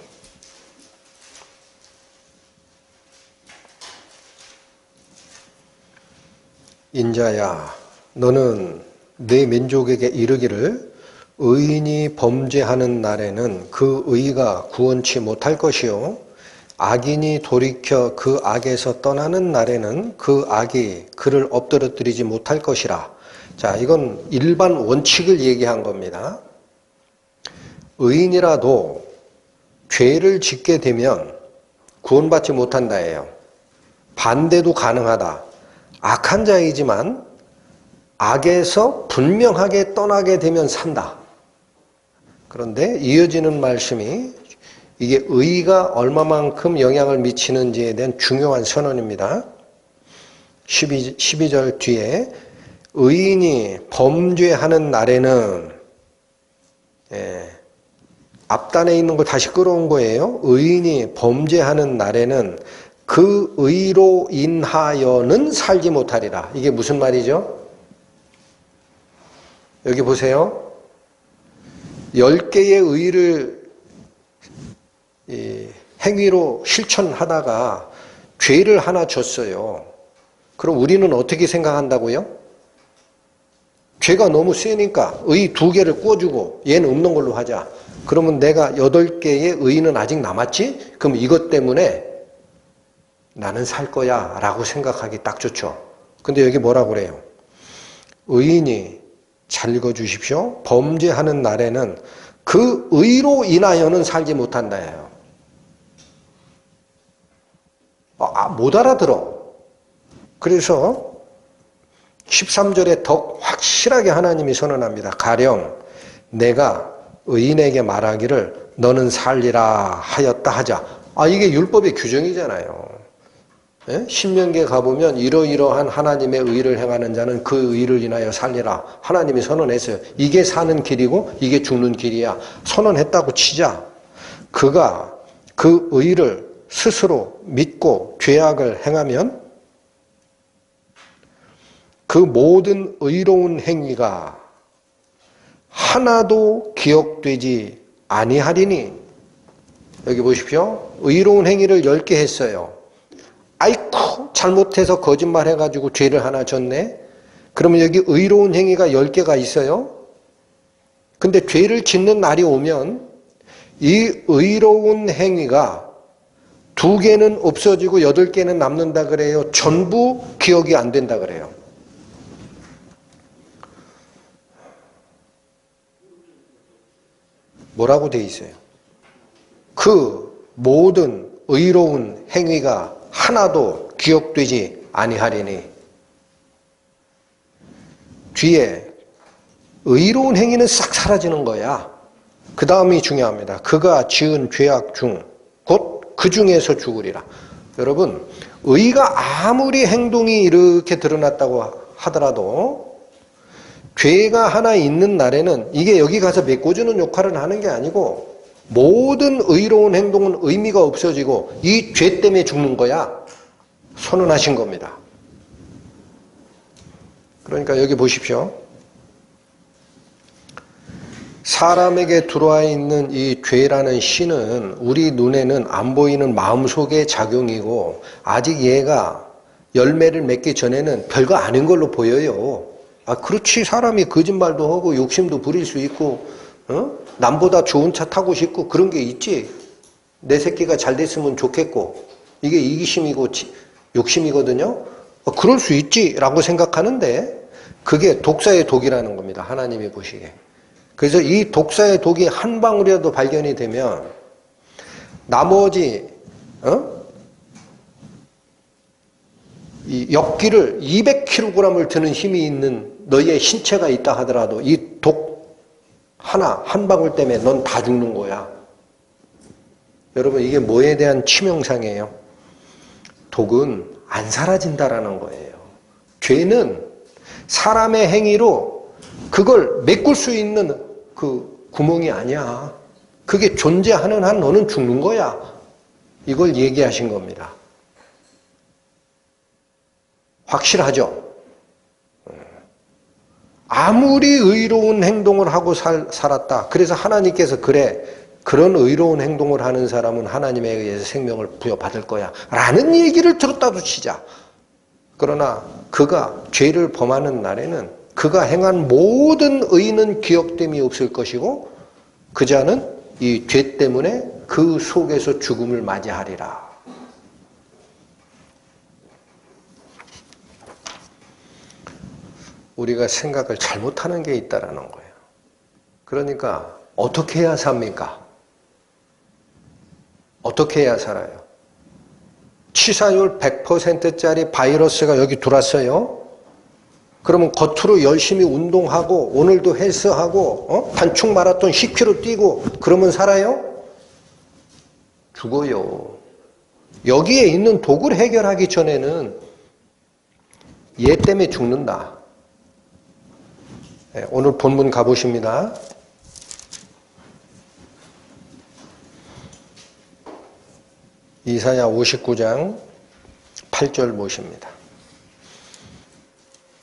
인자야 너는 내 민족에게 이르기를 의인이 범죄하는 날에는 그 의가 구원치 못할 것이요 악인이 돌이켜 그 악에서 떠나는 날에는 그 악이 그를 엎드러뜨리지 못할 것이라. 자, 이건 일반 원칙을 얘기한 겁니다. 의인이라도 죄를 짓게 되면 구원받지 못한다예요. 반대도 가능하다. 악한 자이지만 악에서 분명하게 떠나게 되면 산다. 그런데 이어지는 말씀이 이게 의가 얼마만큼 영향을 미치는지에 대한 중요한 선언입니다. 12절 뒤에 의인이 범죄하는 날에는 앞단에 있는 걸 다시 끌어온 거예요. 의인이 범죄하는 날에는 그 의로 인하여는 살지 못하리라. 이게 무슨 말이죠? 여기 보세요. 10개의 의를 행위로 실천하다가 죄를 하나 졌어요. 그럼 우리는 어떻게 생각한다고요? 죄가 너무 세니까 의 2개를 꿔주고 얘는 없는 걸로 하자. 그러면 내가 8개의 의는 아직 남았지? 그럼 이것 때문에 나는 살 거야 라고 생각하기 딱 좋죠. 근데 여기 뭐라고 그래요? 의인이 잘 읽어주십시오. 범죄하는 날에는 그 의로 인하여는 살지 못한다예요. 못 알아들어. 그래서 13절에 더 확실하게 하나님이 선언합니다. 가령 내가 의인에게 말하기를 너는 살리라 하였다 하자. 이게 율법의 규정이잖아요. 예? 신명기에 가보면 이러이러한 하나님의 의를 행하는 자는 그 의를 인하여 살리라. 하나님이 선언했어요. 이게 사는 길이고 이게 죽는 길이야. 선언했다고 치자. 그가 그 의를 스스로 믿고 죄악을 행하면 그 모든 의로운 행위가 하나도 기억되지 아니하리니. 여기 보십시오. 의로운 행위를 10개 했어요. 아이쿠 잘못해서 거짓말해가지고 죄를 하나 졌네. 그러면 여기 의로운 행위가 10개가 있어요. 근데 죄를 짓는 날이 오면 이 의로운 행위가 2개는 없어지고 8개는 남는다 그래요. 전부 기억이 안 된다 그래요. 뭐라고 돼 있어요? 그 모든 의로운 행위가 하나도 기억되지 아니하리니. 뒤에 의로운 행위는 싹 사라지는 거야. 그 다음이 중요합니다. 그가 지은 죄악 중 곧 그 중에서 죽으리라. 여러분, 의가 아무리 행동이 이렇게 드러났다고 하더라도 죄가 하나 있는 날에는 이게 여기 가서 메꿔주는 역할을 하는 게 아니고 모든 의로운 행동은 의미가 없어지고 이 죄 때문에 죽는 거야. 선언하신 겁니다. 그러니까 여기 보십시오. 사람에게 들어와 있는 이 죄라는 씨는 우리 눈에는 안 보이는 마음속의 작용이고 아직 얘가 열매를 맺기 전에는 별거 아닌 걸로 보여요. 그렇지. 사람이 거짓말도 하고 욕심도 부릴 수 있고 남보다 좋은 차 타고 싶고 그런 게 있지. 내 새끼가 잘 됐으면 좋겠고 이게 이기심이고 욕심이거든요. 그럴 수 있지라고 생각하는데 그게 독사의 독이라는 겁니다. 하나님이 보시기에. 그래서 이 독사의 독이 한 방울이라도 발견이 되면 나머지 이 엽기를 200kg을 드는 힘이 있는 너의 신체가 있다 하더라도 이 독 하나 한 방울 때문에 넌 다 죽는 거야. 여러분, 이게 뭐에 대한 치명상이에요? 독은 안 사라진다라는 거예요. 죄는 사람의 행위로 그걸 메꿀 수 있는 그 구멍이 아니야. 그게 존재하는 한 너는 죽는 거야. 이걸 얘기하신 겁니다. 확실하죠? 아무리 의로운 행동을 하고 살았다. 그래서 하나님께서 그런 의로운 행동을 하는 사람은 하나님에 의해서 생명을 부여받을 거야. 라는 얘기를 들었다도 치자. 그러나 그가 죄를 범하는 날에는 그가 행한 모든 의는 기억됨이 없을 것이고 그 자는 이 죄 때문에 그 속에서 죽음을 맞이하리라. 우리가 생각을 잘못하는 게 있다라는 거예요. 그러니까 어떻게 해야 삽니까? 어떻게 해야 살아요? 치사율 100%짜리 바이러스가 여기 들어왔어요. 그러면 겉으로 열심히 운동하고 오늘도 헬스하고 단축 마라톤 10km 뛰고 그러면 살아요? 죽어요. 여기에 있는 독을 해결하기 전에는 얘 때문에 죽는다. 오늘 본문 가보십니다. 이사야 59장 8절 보십니다.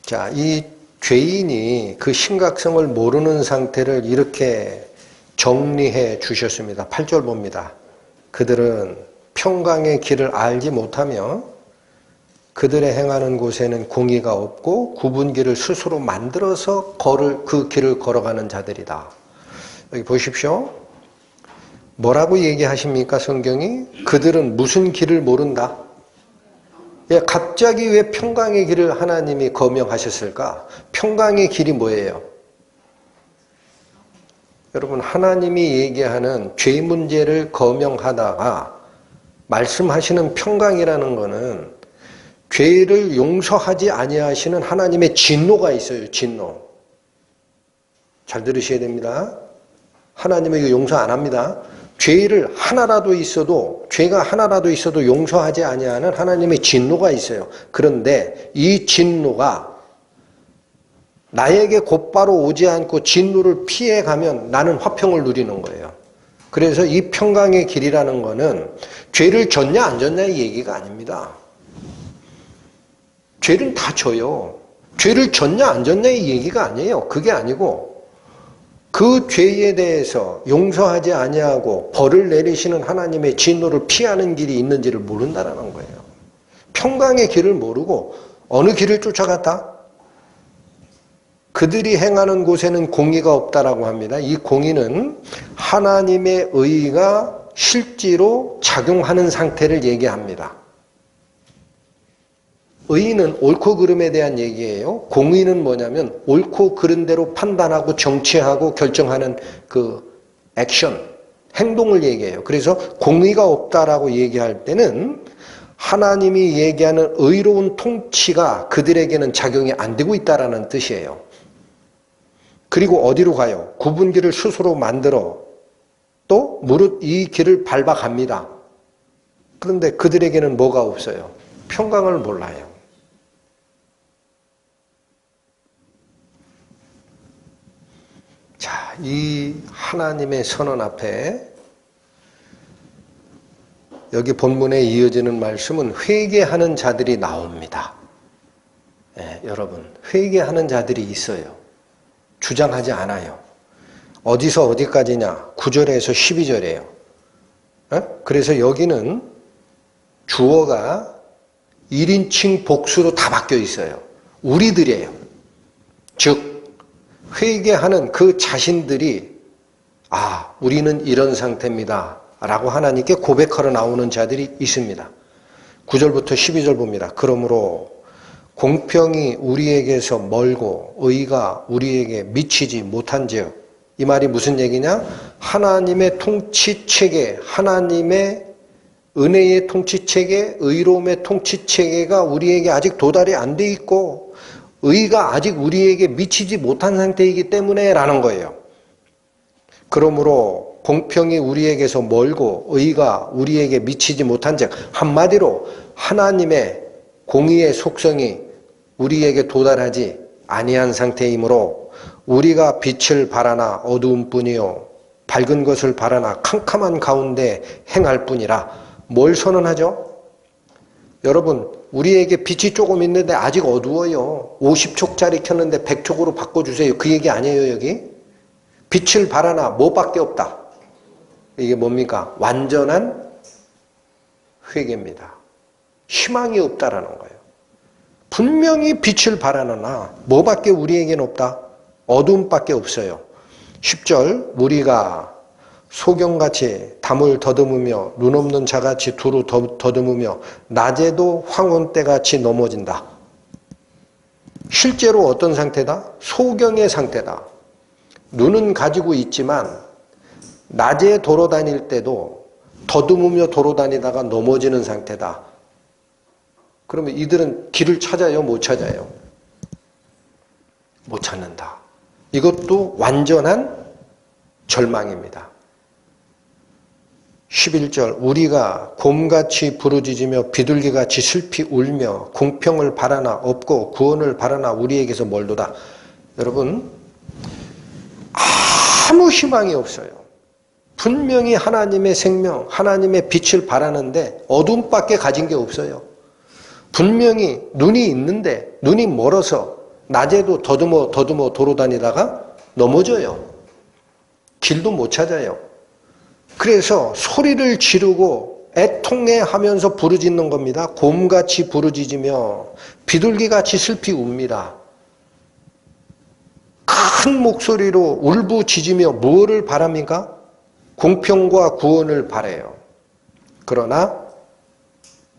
자, 이 죄인이 그 심각성을 모르는 상태를 이렇게 정리해 주셨습니다. 8절 봅니다. 그들은 평강의 길을 알지 못하며 그들의 행하는 곳에는 공의가 없고 굽은 길을 스스로 만들어서 그 길을 걸어가는 자들이다. 여기 보십시오. 뭐라고 얘기하십니까, 성경이? 그들은 무슨 길을 모른다? 갑자기 왜 평강의 길을 하나님이 거명하셨을까? 평강의 길이 뭐예요? 여러분, 하나님이 얘기하는 죄 문제를 거명하다가 말씀하시는 평강이라는 것은 죄를 용서하지 아니하시는 하나님의 진노가 있어요. 진노. 잘 들으셔야 됩니다. 하나님은 이거 용서 안 합니다. 죄가 하나라도 있어도 용서하지 아니하는 하나님의 진노가 있어요. 그런데 이 진노가 나에게 곧바로 오지 않고 진노를 피해가면 나는 화평을 누리는 거예요. 그래서 이 평강의 길이라는 거는 죄를 졌냐 안 졌냐의 얘기가 아닙니다. 죄는 다 져요. 죄를 졌냐 안 졌냐의 얘기가 아니에요. 그게 아니고 그 죄에 대해서 용서하지 아니하고 벌을 내리시는 하나님의 진노를 피하는 길이 있는지를 모른다는 거예요. 평강의 길을 모르고 어느 길을 쫓아갔다? 그들이 행하는 곳에는 공의가 없다라고 합니다. 이 공의는 하나님의 의가 실제로 작용하는 상태를 얘기합니다. 의는 옳고 그름에 대한 얘기예요. 공의는 뭐냐면 옳고 그른 대로 판단하고 정치하고 결정하는 그 액션, 행동을 얘기해요. 그래서 공의가 없다라고 얘기할 때는 하나님이 얘기하는 의로운 통치가 그들에게는 작용이 안 되고 있다라는 뜻이에요. 그리고 어디로 가요? 굽은 길을 스스로 만들어 또 무릇 이 길을 밟아갑니다. 그런데 그들에게는 뭐가 없어요? 평강을 몰라요. 자, 이 하나님의 선언 앞에 여기 본문에 이어지는 말씀은 회개하는 자들이 나옵니다. 네, 여러분, 회개하는 자들이 있어요. 주장하지 않아요. 어디서 어디까지냐? 9절에서 12절이에요. 그래서 여기는 주어가 1인칭 복수로 다 바뀌어 있어요. 우리들이에요. 즉 회개하는 그 자신들이 우리는 이런 상태입니다 라고 하나님께 고백하러 나오는 자들이 있습니다. 9절부터 12절 봅니다. 그러므로 공평이 우리에게서 멀고 의가 우리에게 미치지 못한즉, 이 말이 무슨 얘기냐? 하나님의 통치체계, 하나님의 은혜의 통치체계, 의로움의 통치체계가 우리에게 아직 도달이 안 돼 있고 의가 아직 우리에게 미치지 못한 상태이기 때문에 라는 거예요. 그러므로 공평이 우리에게서 멀고 의가 우리에게 미치지 못한즉, 한마디로 하나님의 공의의 속성이 우리에게 도달하지 아니한 상태이므로 우리가 빛을 바라나 어두운 뿐이요 밝은 것을 바라나 캄캄한 가운데 행할 뿐이라. 뭘 선언하죠? 여러분, 우리에게 빛이 조금 있는데 아직 어두워요. 50촉짜리 켰는데 100촉으로 바꿔주세요. 그 얘기 아니에요. 여기 빛을 바라나 뭐밖에 없다. 이게 뭡니까? 완전한 회개입니다. 희망이 없다라는 거예요. 분명히 빛을 바라느나 뭐밖에 우리에게는 없다? 어둠밖에 없어요. 10절, 우리가 소경같이 담을 더듬으며 눈 없는 자같이 두루 더듬으며 낮에도 황혼때같이 넘어진다. 실제로 어떤 상태다? 소경의 상태다. 눈은 가지고 있지만 낮에 돌아다닐 때도 더듬으며 돌아다니다가 넘어지는 상태다. 그러면 이들은 길을 찾아요? 못 찾아요? 못 찾는다. 이것도 완전한 절망입니다. 11절, 우리가 곰같이 부르짖으며 비둘기같이 슬피 울며 공평을 바라나 없고 구원을 바라나 우리에게서 멀도다. 여러분, 아무 희망이 없어요. 분명히 하나님의 생명, 하나님의 빛을 바라는데 어둠밖에 가진 게 없어요. 분명히 눈이 있는데 눈이 멀어서 낮에도 더듬어 돌아다니다가 넘어져요. 길도 못 찾아요. 그래서 소리를 지르고 애통해하면서 부르짖는 겁니다. 곰같이 부르짖으며 비둘기같이 슬피 웁니다. 큰 목소리로 울부짖으며 무엇을 바랍니까? 공평과 구원을 바라요. 그러나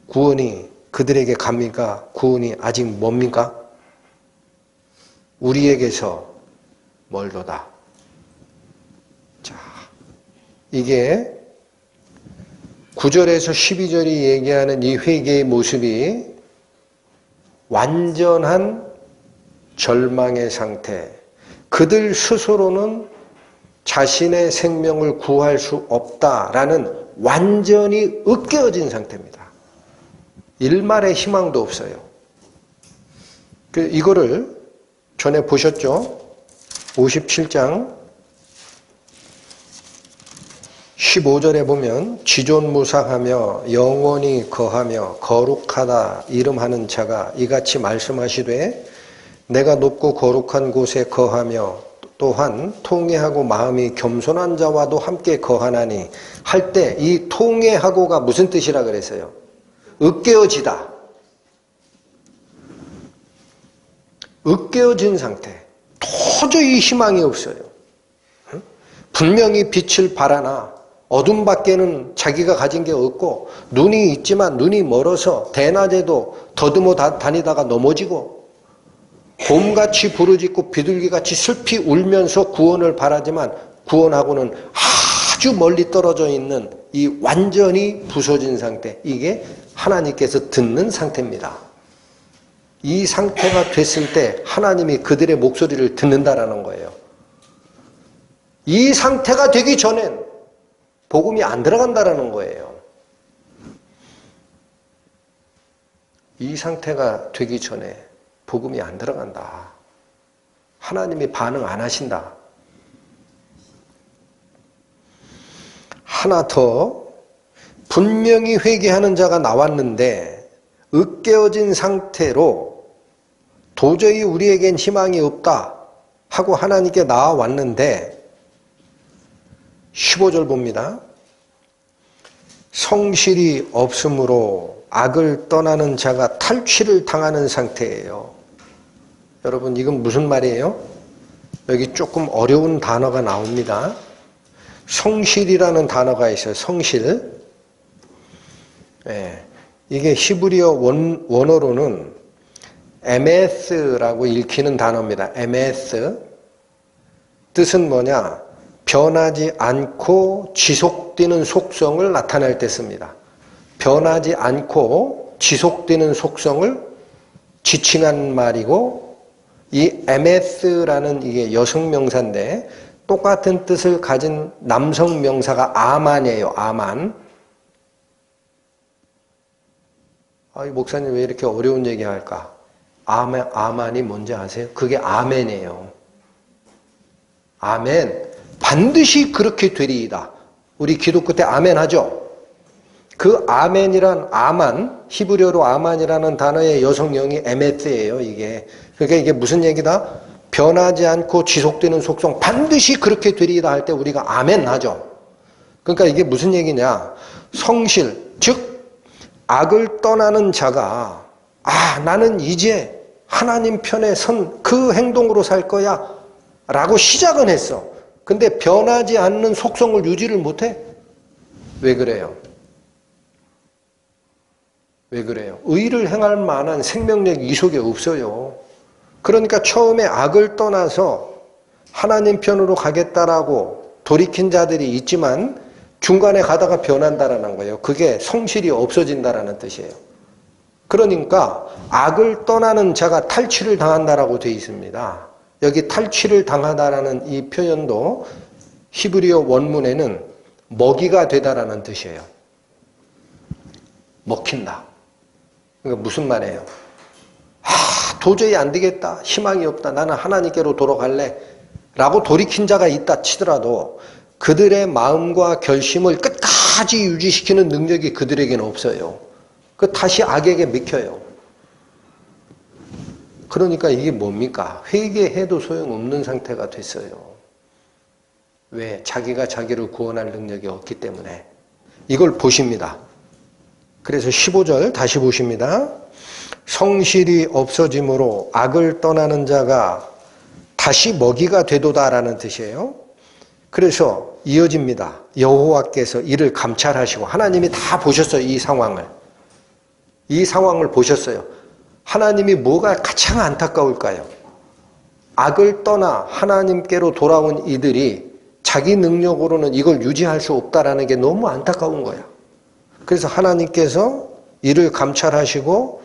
구원이 그들에게 갑니까? 구원이 아직 뭡니까? 우리에게서 멀도다. 자, 이게 9절에서 12절이 얘기하는 이 회개의 모습이 완전한 절망의 상태. 그들 스스로는 자신의 생명을 구할 수 없다라는 완전히 으깨어진 상태입니다. 일말의 희망도 없어요. 이거를 전에 보셨죠? 57장 15절에 보면 지존무상하며 영원히 거하며 거룩하다 이름하는 자가 이같이 말씀하시되 내가 높고 거룩한 곳에 거하며 또한 통회하고 마음이 겸손한 자와도 함께 거하나니 할 때 이 통회하고가 무슨 뜻이라 그랬어요? 으깨어지다. 으깨어진 상태. 도저히 희망이 없어요. 분명히 빛을 바라나 어둠 밖에는 자기가 가진 게 없고 눈이 있지만 눈이 멀어서 대낮에도 더듬어 다니다가 넘어지고 곰같이 부르짖고 비둘기같이 슬피 울면서 구원을 바라지만 구원하고는 아주 멀리 떨어져 있는 이 완전히 부서진 상태, 이게 하나님께서 듣는 상태입니다. 이 상태가 됐을 때 하나님이 그들의 목소리를 듣는다라는 거예요. 이 상태가 되기 전엔 복음이 안 들어간다라는 거예요. 이 상태가 되기 전에 복음이 안 들어간다. 하나님이 반응 안 하신다. 하나 더, 분명히 회개하는 자가 나왔는데 으깨어진 상태로 도저히 우리에겐 희망이 없다 하고 하나님께 나와왔는데 15절 봅니다. 성실이 없으므로 악을 떠나는 자가 탈취를 당하는 상태예요. 여러분, 이건 무슨 말이에요? 여기 조금 어려운 단어가 나옵니다. 성실이라는 단어가 있어요. 성실. 네. 이게 히브리어 원어로는 에메스라고 읽히는 단어입니다. 에메스. 뜻은 뭐냐? 변하지 않고 지속되는 속성을 나타낼 때 씁니다. 변하지 않고 지속되는 속성을 지칭한 말이고, 이 에메스라는 이게 여성 명사인데 똑같은 뜻을 가진 남성 명사가 아만이에요. 아만. 목사님 왜 이렇게 어려운 얘기할까? 아만이 뭔지 아세요? 그게 아멘이에요. 아멘. 반드시 그렇게 되리이다. 우리 기독교 때 아멘 하죠? 그 아멘이란 아만, 히브리어로 아만이라는 단어의 여성형이 에메스예요, 이게. 그러니까 이게 무슨 얘기다? 변하지 않고 지속되는 속성, 반드시 그렇게 되리이다 할 때 우리가 아멘 하죠. 그러니까 이게 무슨 얘기냐? 성실, 즉 악을 떠나는 자가 나는 이제 하나님 편에 선 그 행동으로 살 거야 라고 시작은 했어. 근데 변하지 않는 속성을 유지를 못해? 왜 그래요? 왜 그래요? 의를 행할 만한 생명력이 이 속에 없어요. 그러니까 처음에 악을 떠나서 하나님 편으로 가겠다라고 돌이킨 자들이 있지만 중간에 가다가 변한다라는 거예요. 그게 성실이 없어진다라는 뜻이에요. 그러니까 악을 떠나는 자가 탈취를 당한다라고 되어 있습니다. 여기 탈취를 당하다라는 이 표현도 히브리어 원문에는 먹이가 되다라는 뜻이에요. 먹힌다. 그러니까 무슨 말이에요? 도저히 안 되겠다. 희망이 없다. 나는 하나님께로 돌아갈래. 라고 돌이킨 자가 있다 치더라도 그들의 마음과 결심을 끝까지 유지시키는 능력이 그들에게는 없어요. 다시 악에게 먹혀요. 그러니까 이게 뭡니까? 회개해도 소용없는 상태가 됐어요. 왜? 자기가 자기를 구원할 능력이 없기 때문에. 이걸 보십니다. 그래서 15절 다시 보십니다. 성실이 없어짐으로 악을 떠나는 자가 다시 먹이가 되도다라는 뜻이에요. 그래서 이어집니다. 여호와께서 이를 감찰하시고, 하나님이 다 보셨어요. 이 상황을 보셨어요. 하나님이 뭐가 가장 안타까울까요? 악을 떠나 하나님께로 돌아온 이들이 자기 능력으로는 이걸 유지할 수 없다라는 게 너무 안타까운 거야. 그래서 하나님께서 이를 감찰하시고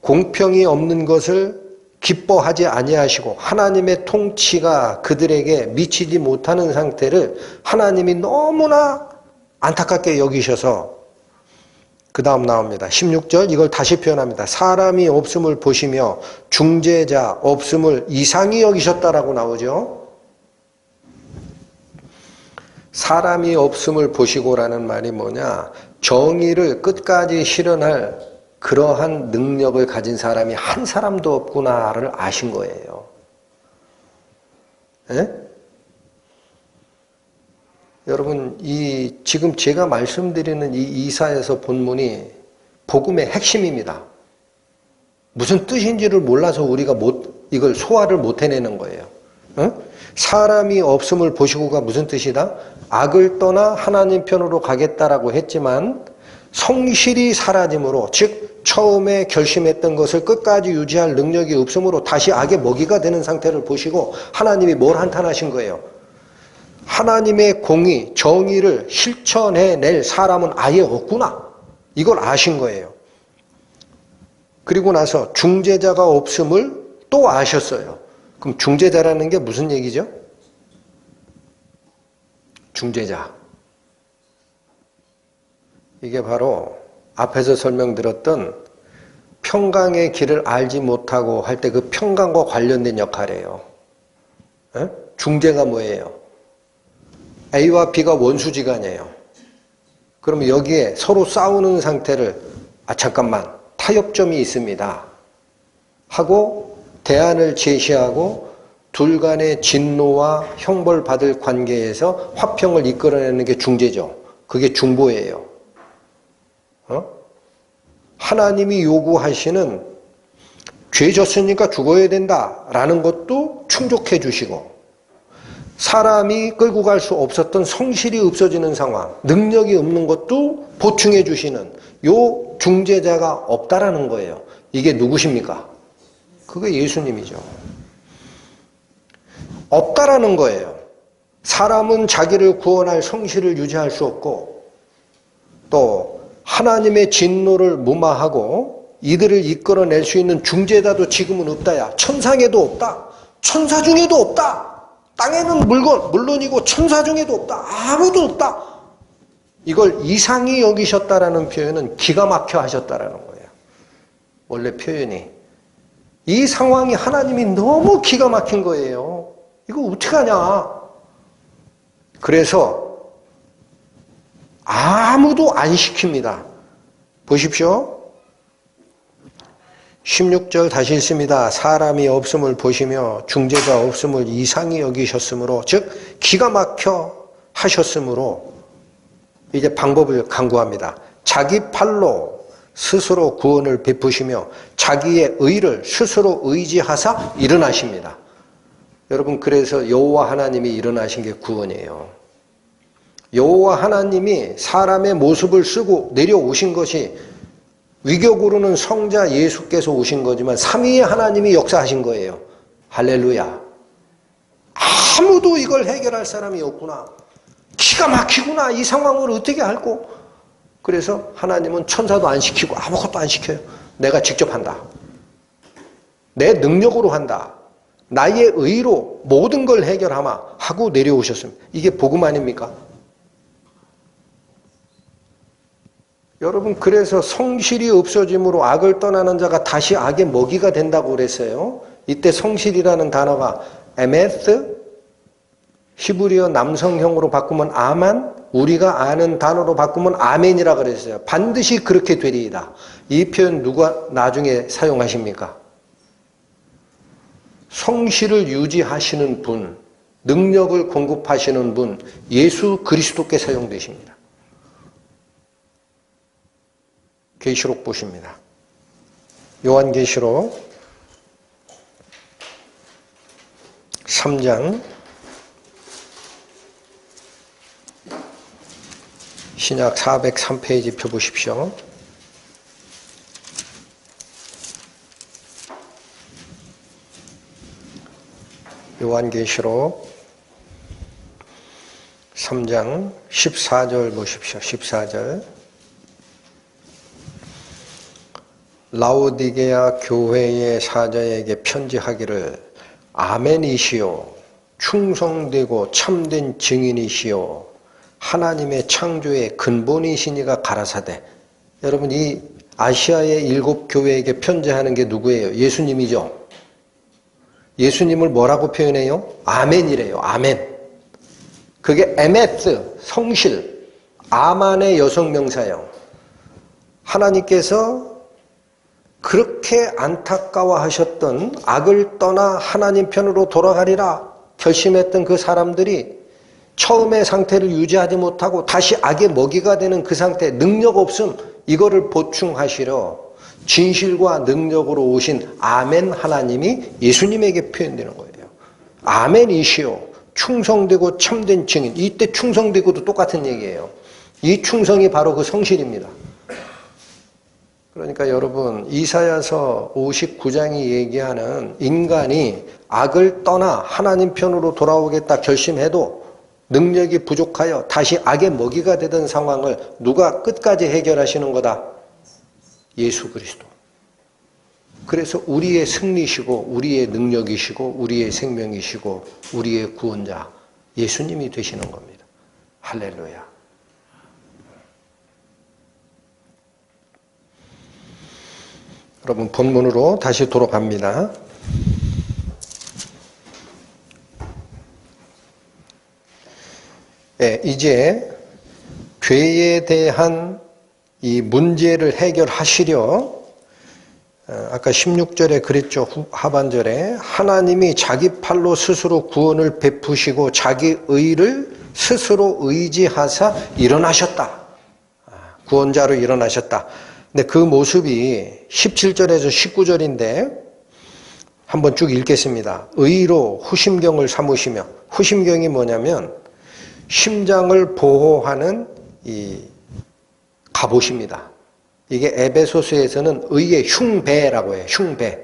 공평이 없는 것을 기뻐하지 아니하시고 하나님의 통치가 그들에게 미치지 못하는 상태를 하나님이 너무나 안타깝게 여기셔서 그 다음 나옵니다. 16절 이걸 다시 표현합니다. 사람이 없음을 보시며 중재자 없음을 이상히 여기셨다라고 나오죠. 사람이 없음을 보시고라는 말이 뭐냐? 정의를 끝까지 실현할 그러한 능력을 가진 사람이 한 사람도 없구나를 아신 거예요. 예? 여러분, 지금 제가 말씀드리는 이 이사야서 본문이 복음의 핵심입니다. 무슨 뜻인지를 몰라서 우리가 이걸 소화를 못 해내는 거예요. 응? 사람이 없음을 보시고가 무슨 뜻이다? 악을 떠나 하나님 편으로 가겠다라고 했지만 성실이 사라짐으로, 즉 처음에 결심했던 것을 끝까지 유지할 능력이 없으므로 다시 악의 먹이가 되는 상태를 보시고 하나님이 뭘 한탄하신 거예요? 하나님의 공의, 정의를 실천해낼 사람은 아예 없구나. 이걸 아신 거예요. 그리고 나서 중재자가 없음을 또 아셨어요. 그럼 중재자라는 게 무슨 얘기죠? 중재자. 이게 바로 앞에서 설명드렸던 평강의 길을 알지 못하고 할 때 그 평강과 관련된 역할이에요. 에? 중재가 뭐예요? A와 B가 원수지간이에요. 그러면 여기에 서로 싸우는 상태를 잠깐만 타협점이 있습니다 하고 대안을 제시하고 둘 간의 진노와 형벌받을 관계에서 화평을 이끌어내는 게 중재죠. 그게 중보예요. 하나님이 요구하시는 죄 졌으니까 죽어야 된다라는 것도 충족해 주시고 사람이 끌고 갈 수 없었던 성실이 없어지는 상황, 능력이 없는 것도 보충해 주시는 요 중재자가 없다라는 거예요. 이게 누구십니까? 그게 예수님이죠. 없다라는 거예요. 사람은 자기를 구원할 성실을 유지할 수 없고 또 하나님의 진노를 무마하고 이들을 이끌어낼 수 있는 중재자도 지금은 없다야. 천상에도 없다. 천사 중에도 없다. 땅에는 물론이고 천사 중에도 없다. 아무도 없다. 이걸 이상히 여기셨다라는 표현은 기가 막혀 하셨다라는 거예요. 원래 표현이. 이 상황이 하나님이 너무 기가 막힌 거예요. 이거 어떻게 하냐. 그래서 아무도 안 시킵니다. 보십시오. 16절 다시 읽습니다. 사람이 없음을 보시며 중재자 없음을 이상히 여기셨으므로, 즉 기가 막혀 하셨으므로 이제 방법을 강구합니다. 자기 팔로 스스로 구원을 베푸시며 자기의 의를 스스로 의지하사 일어나십니다. 여러분, 그래서 여호와 하나님이 일어나신 게 구원이에요. 여호와 하나님이 사람의 모습을 쓰고 내려오신 것이 위격으로는 성자 예수께서 오신 거지만 삼위의 하나님이 역사하신 거예요. 할렐루야. 아무도 이걸 해결할 사람이 없구나. 기가 막히구나. 이 상황을 어떻게 할꼬? 그래서 하나님은 천사도 안 시키고 아무것도 안 시켜요. 내가 직접 한다. 내 능력으로 한다. 나의 의로 모든 걸 해결하마 하고 내려오셨습니다. 이게 복음 아닙니까? 여러분, 그래서 성실이 없어짐으로 악을 떠나는 자가 다시 악의 먹이가 된다고 그랬어요. 이때 성실이라는 단어가 에메스, 히브리어 남성형으로 바꾸면 아만, 우리가 아는 단어로 바꾸면 아멘이라 그랬어요. 반드시 그렇게 되리이다. 이 표현 누가 나중에 사용하십니까? 성실을 유지하시는 분, 능력을 공급하시는 분, 예수 그리스도께 사용되십니다. 계시록 보십니다. 요한계시록 3장 신약 403페이지 펴보십시오. 요한계시록 3장 14절 보십시오. 14절. 라오디게아 교회의 사자에게 편지하기를 아멘이시오 충성되고 참된 증인이시오 하나님의 창조의 근본이시니가 가라사대. 여러분, 이 아시아의 7 교회에게 편지하는 게 누구예요? 예수님이죠. 예수님을 뭐라고 표현해요? 아멘이래요. 아멘. 그게 에메트, 성실, 아만의 여성명사예요. 하나님께서 그렇게 안타까워하셨던 악을 떠나 하나님 편으로 돌아가리라 결심했던 그 사람들이 처음의 상태를 유지하지 못하고 다시 악의 먹이가 되는 그 상태, 능력 없음, 이거를 보충하시려 진실과 능력으로 오신 아멘 하나님이 예수님에게 표현되는 거예요. 아멘이시오 충성되고 참된 증인. 이때 충성되고도 똑같은 얘기예요. 이 충성이 바로 그 성실입니다. 그러니까 여러분, 이사야서 59장이 얘기하는 인간이 악을 떠나 하나님 편으로 돌아오겠다 결심해도 능력이 부족하여 다시 악의 먹이가 되던 상황을 누가 끝까지 해결하시는 거다? 예수 그리스도. 그래서 우리의 승리시고 우리의 능력이시고 우리의 생명이시고 우리의 구원자 예수님이 되시는 겁니다. 할렐루야. 여러분, 본문으로 다시 돌아갑니다. 네, 이제 죄에 대한 이 문제를 해결하시려 아까 16절에 그랬죠. 하반절에 하나님이 자기 팔로 스스로 구원을 베푸시고 자기 의를 스스로 의지하사 일어나셨다. 구원자로 일어나셨다. 근데 그 모습이 17절에서 19절인데 한번 쭉 읽겠습니다. 의로 후심경을 삼으시며, 후심경이 뭐냐면 심장을 보호하는 이 갑옷입니다. 이게 에베소서에서는 의의 흉배라고 해요. 흉배.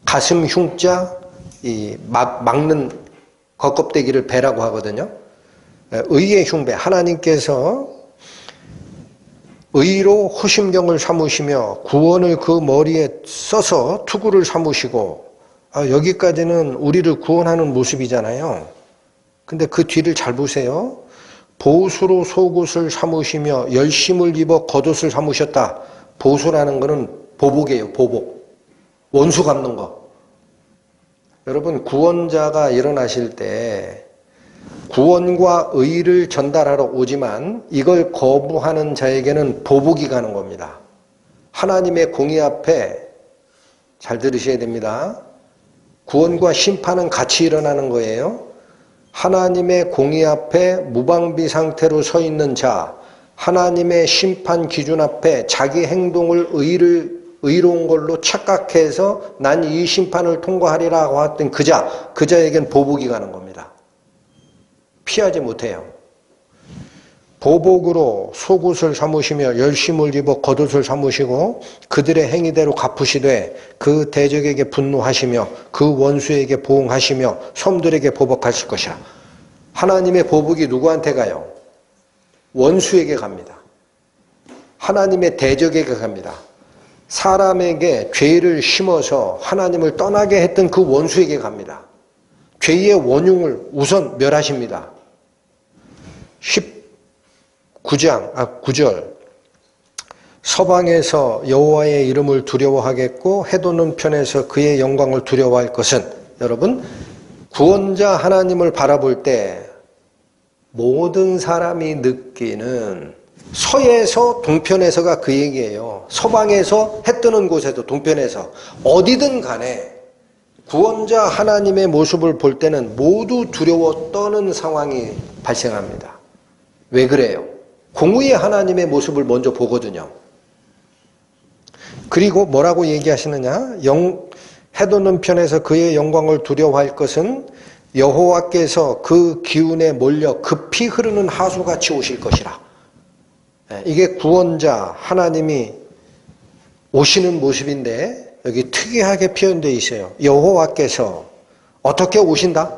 가슴 흉자, 막는 겉껍데기를 배라고 하거든요. 의의 흉배. 하나님께서 의로 후심경을 삼으시며 구원을 그 머리에 써서 투구를 삼으시고, 여기까지는 우리를 구원하는 모습이잖아요. 근데 그 뒤를 잘 보세요. 보수로 속옷을 삼으시며 열심을 입어 겉옷을 삼으셨다. 보수라는 것은 보복이에요. 보복. 원수 갚는 거. 여러분, 구원자가 일어나실 때 구원과 의를 전달하러 오지만 이걸 거부하는 자에게는 보복이 가는 겁니다. 하나님의 공의 앞에 잘 들으셔야 됩니다. 구원과 심판은 같이 일어나는 거예요. 하나님의 공의 앞에 무방비 상태로 서 있는 자, 하나님의 심판 기준 앞에 자기 행동을 의로운 걸로 착각해서 난 이 심판을 통과하리라고 했던 그 자에겐 보복이 가는 겁니다. 피하지 못해요. 보복으로 속옷을 삼으시며 열심을 입어 겉옷을 삼으시고 그들의 행위대로 갚으시되 그 대적에게 분노하시며 그 원수에게 보응하시며 섬들에게 보복하실 것이라. 하나님의 보복이 누구한테 가요? 원수에게 갑니다. 하나님의 대적에게 갑니다. 사람에게 죄를 심어서 하나님을 떠나게 했던 그 원수에게 갑니다. 죄의 원흉을 우선 멸하십니다. 9절 서방에서 여호와의 이름을 두려워하겠고 해돋는 편에서 그의 영광을 두려워할 것은, 여러분, 구원자 하나님을 바라볼 때 모든 사람이 느끼는, 서에서 동편에서가 그 얘기예요. 서방에서 해 뜨는 곳에도 동편에서 어디든 간에 구원자 하나님의 모습을 볼 때는 모두 두려워 떠는 상황이 발생합니다. 왜 그래요? 공의의 하나님의 모습을 먼저 보거든요. 그리고 뭐라고 얘기하시느냐? 해돋는 편에서 그의 영광을 두려워할 것은 여호와께서 그 기운에 몰려 급히 흐르는 하수같이 오실 것이라. 이게 구원자 하나님이 오시는 모습인데 여기 특이하게 표현되어 있어요. 여호와께서 어떻게 오신다?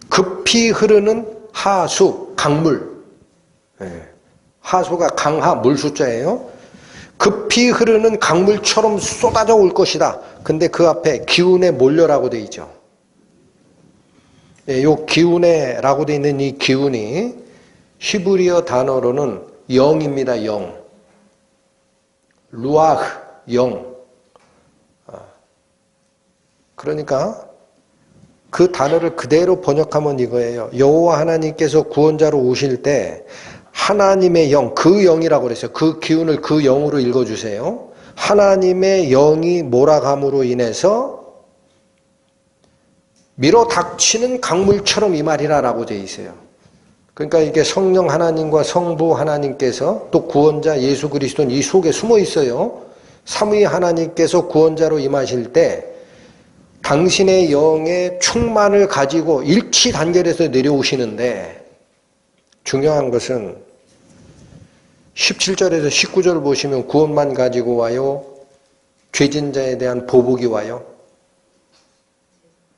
급히 흐르는 하수, 강물. 하수가 강하, 물 숫자예요. 급히 흐르는 강물처럼 쏟아져 올 것이다. 근데 그 앞에 기운에 몰려라고 돼 있죠. 이 기운에라고 돼 있는 이 기운이 히브리어 단어로는 영입니다. 영. 루아흐, 영. 그러니까 그 단어를 그대로 번역하면 이거예요. 여호와 하나님께서 구원자로 오실 때 하나님의 영, 그 영이라고 그랬어요. 그 기운을 그 영으로 읽어주세요. 하나님의 영이 몰아감으로 인해서 밀어닥치는 강물처럼 이 말이라고 되어 있어요. 그러니까 이게 성령 하나님과 성부 하나님께서 또 구원자 예수 그리스도는 이 속에 숨어 있어요. 삼위 하나님께서 구원자로 임하실 때 당신의 영의 충만을 가지고 일치 단결해서 내려오시는데 중요한 것은 17절에서 19절 보시면 구원만 가지고 와요? 죄진 자에 대한 보복이 와요?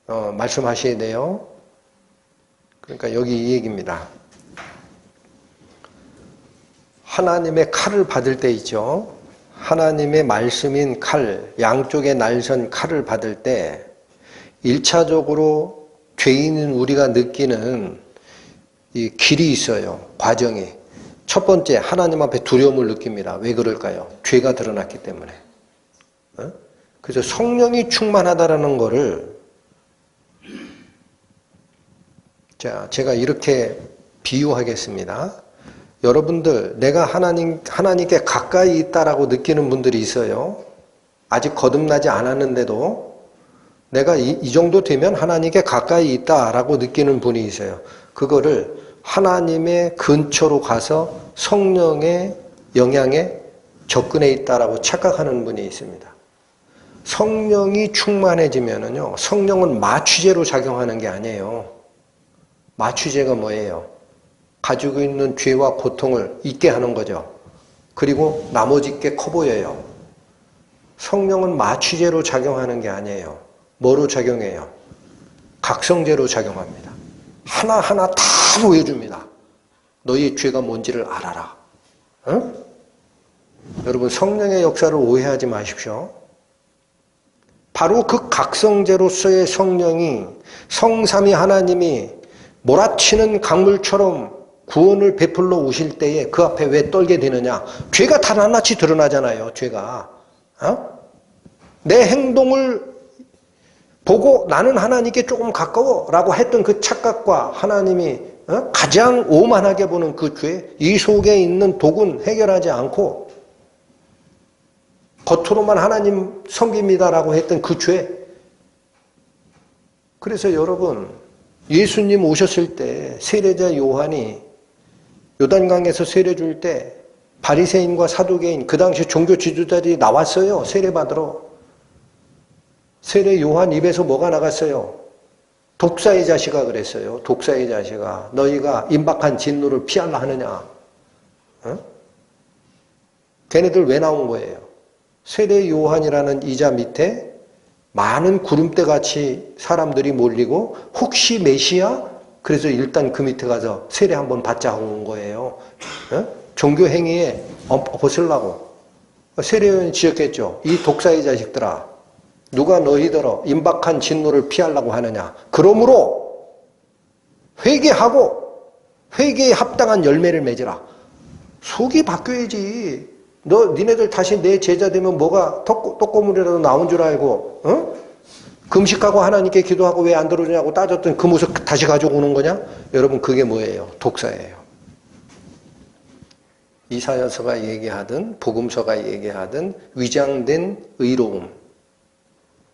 말씀하셔야 돼요. 그러니까 여기 이 얘기입니다. 하나님의 칼을 받을 때 있죠. 하나님의 말씀인 칼, 양쪽에 날선 칼을 받을 때 1차적으로 죄인인 우리가 느끼는 이 길이 있어요. 과정이. 첫 번째, 하나님 앞에 두려움을 느낍니다. 왜 그럴까요? 죄가 드러났기 때문에. 그래서 성령이 충만하다라는 거를 제가 이렇게 비유하겠습니다. 여러분들, 내가 하나님께 가까이 있다라고 느끼는 분들이 있어요. 아직 거듭나지 않았는데도 내가 이 정도 되면 하나님께 가까이 있다라고 느끼는 분이 있어요. 그거를 하나님의 근처로 가서 성령의 영향에 접근해 있다라고 착각하는 분이 있습니다. 성령이 충만해지면은요, 성령은 마취제로 작용하는 게 아니에요. 마취제가 뭐예요? 가지고 있는 죄와 고통을 잊게 하는 거죠. 그리고 나머지 게 커 보여요. 성령은 마취제로 작용하는 게 아니에요. 뭐로 작용해요? 각성제로 작용합니다. 하나하나 다 보여줍니다. 너희 죄가 뭔지를 알아라. 응? 여러분, 성령의 역사를 오해하지 마십시오. 바로 그 각성제로서의 성령이 성삼위 하나님이 몰아치는 강물처럼 구원을 베풀러 오실 때에 그 앞에 왜 떨게 되느냐? 죄가 다 낱낱이 드러나잖아요. 죄가. 내 행동을 보고 나는 하나님께 조금 가까워라고 했던 그 착각과 하나님이 가장 오만하게 보는 그 죄, 이 속에 있는 독은 해결하지 않고 겉으로만 하나님 섬깁니다라고 했던 그 죄. 그래서 여러분, 예수님 오셨을 때 세례자 요한이 요단강에서 세례 줄 때 바리새인과 사두개인, 그 당시 종교 지도자들이 나왔어요. 세례 받으러. 세례 요한 입에서 뭐가 나갔어요? 독사의 자식아 그랬어요. 독사의 자식아, 너희가 임박한 진노를 피하려 하느냐? 걔네들 왜 나온 거예요? 세례 요한이라는 이자 밑에 많은 구름대같이 사람들이 몰리고 혹시 메시아? 그래서 일단 그 밑에 가서 세례 한번 받자 하고 온 거예요. 종교 행위에 벗으려고. 세례 요한이 지적했죠. 이 독사의 자식들아, 누가 너희더러 임박한 진노를 피하려고 하느냐. 그러므로 회개하고 회개에 합당한 열매를 맺으라. 속이 바뀌어야지. 니네들 다시 내 제자 되면 뭐가 떡고물이라도 나온 줄 알고 금식하고 하나님께 기도하고 왜 안 들어주냐고 따졌던 그 모습 다시 가지고 오는 거냐? 여러분, 그게 뭐예요? 독사예요. 이사야서가 얘기하든 복음서가 얘기하든 위장된 의로움,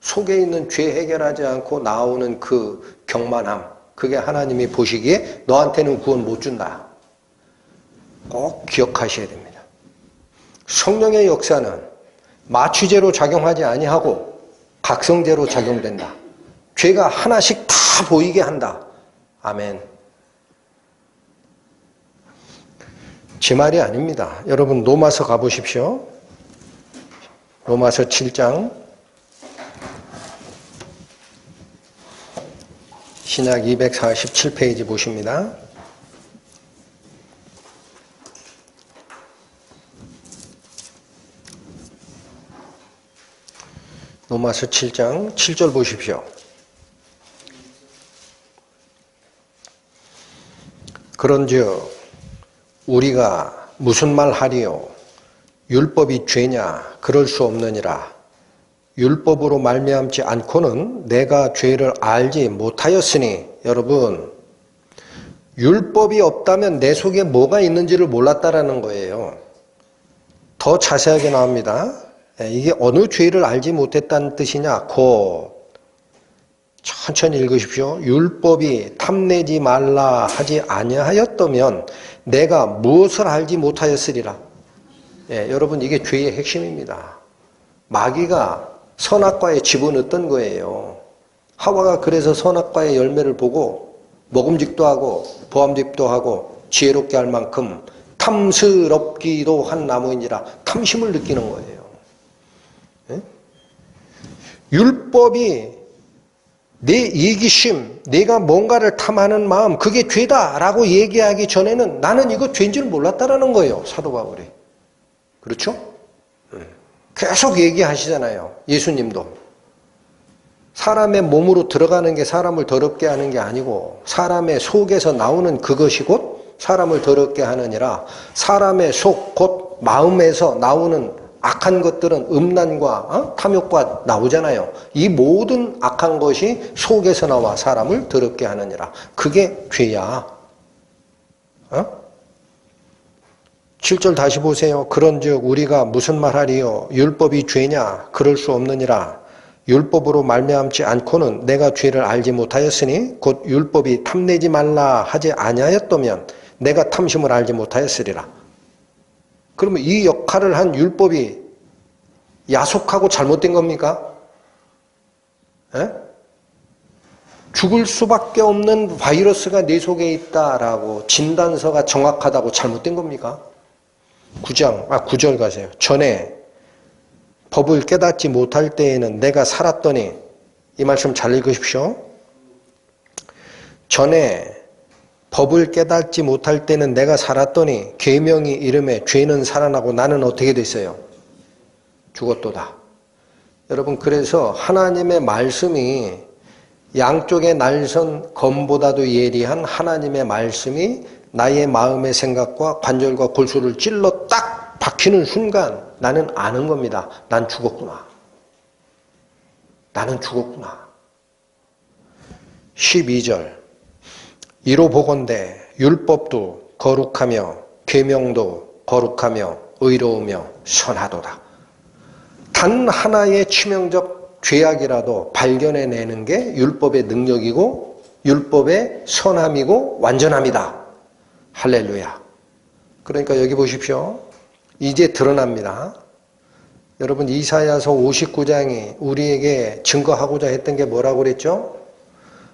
속에 있는 죄 해결하지 않고 나오는 그 경만함, 그게 하나님이 보시기에 너한테는 구원 못 준다. 꼭 기억하셔야 됩니다. 성령의 역사는 마취제로 작용하지 아니하고 각성제로 작용된다. 죄가 하나씩 다 보이게 한다. 아멘. 제 말이 아닙니다. 여러분, 로마서 가보십시오. 로마서 7장 신약 247페이지 보십니다. 로마서 7장 7절 보십시오. 그런즉 우리가 무슨 말 하리요? 율법이 죄냐? 그럴 수 없느니라. 율법으로 말미암지 않고는 내가 죄를 알지 못하였으니. 여러분, 율법이 없다면 내 속에 뭐가 있는지를 몰랐다라는 거예요. 더 자세하게 나옵니다. 이게 어느 죄를 알지 못했다는 뜻이냐? 곧 천천히 읽으십시오. 율법이 탐내지 말라 하지 아니하였다면 내가 무엇을 알지 못하였으리라. 여러분, 이게 죄의 핵심입니다. 마귀가 선악과에 집어넣었던 거예요. 하와가 그래서 선악과의 열매를 보고 먹음직도 하고 보암직도 하고 지혜롭게 할 만큼 탐스럽기도 한 나무인지라 탐심을 느끼는 거예요. 율법이 내 이기심, 내가 뭔가를 탐하는 마음, 그게 죄다라고 얘기하기 전에는 나는 이거 죄인 줄 몰랐다라는 거예요. 사도 바울이. 그렇죠? 계속 얘기하시잖아요. 예수님도. 사람의 몸으로 들어가는 게 사람을 더럽게 하는 게 아니고 사람의 속에서 나오는 그것이 곧 사람을 더럽게 하느니라. 사람의 속, 곧 마음에서 나오는 악한 것들은 음란과 탐욕과 나오잖아요. 이 모든 악한 것이 속에서 나와 사람을 더럽게 하느니라. 그게 죄야. 7절 다시 보세요. 그런즉 우리가 무슨 말하리요? 율법이 죄냐? 그럴 수 없느니라. 율법으로 말미암지 않고는 내가 죄를 알지 못하였으니 곧 율법이 탐내지 말라 하지 아니하였다면 내가 탐심을 알지 못하였으리라. 그러면 이 역할을 한 율법이 야속하고 잘못된 겁니까? 죽을 수밖에 없는 바이러스가 내 속에 있다라고 진단서가 정확하다고 잘못된 겁니까? 9절 가세요. 전에 법을 깨닫지 못할 때에는 내가 살았더니, 이 말씀 잘 읽으십시오. 전에 법을 깨닫지 못할 때는 내가 살았더니 계명이 이름에 죄는 살아나고 나는 어떻게 됐어요? 죽었도다. 여러분, 그래서 하나님의 말씀이 양쪽의 날선 검보다도 예리한 하나님의 말씀이 나의 마음의 생각과 관절과 골수를 찔러 딱 박히는 순간 나는 아는 겁니다. 난 죽었구나. 나는 죽었구나. 12절 이로 보건대 율법도 거룩하며 계명도 거룩하며 의로우며 선하도다. 단 하나의 치명적 죄악이라도 발견해내는 게 율법의 능력이고 율법의 선함이고 완전함이다. 할렐루야. 그러니까 여기 보십시오. 이제 드러납니다. 여러분, 이사야서 59장이 우리에게 증거하고자 했던 게 뭐라고 그랬죠?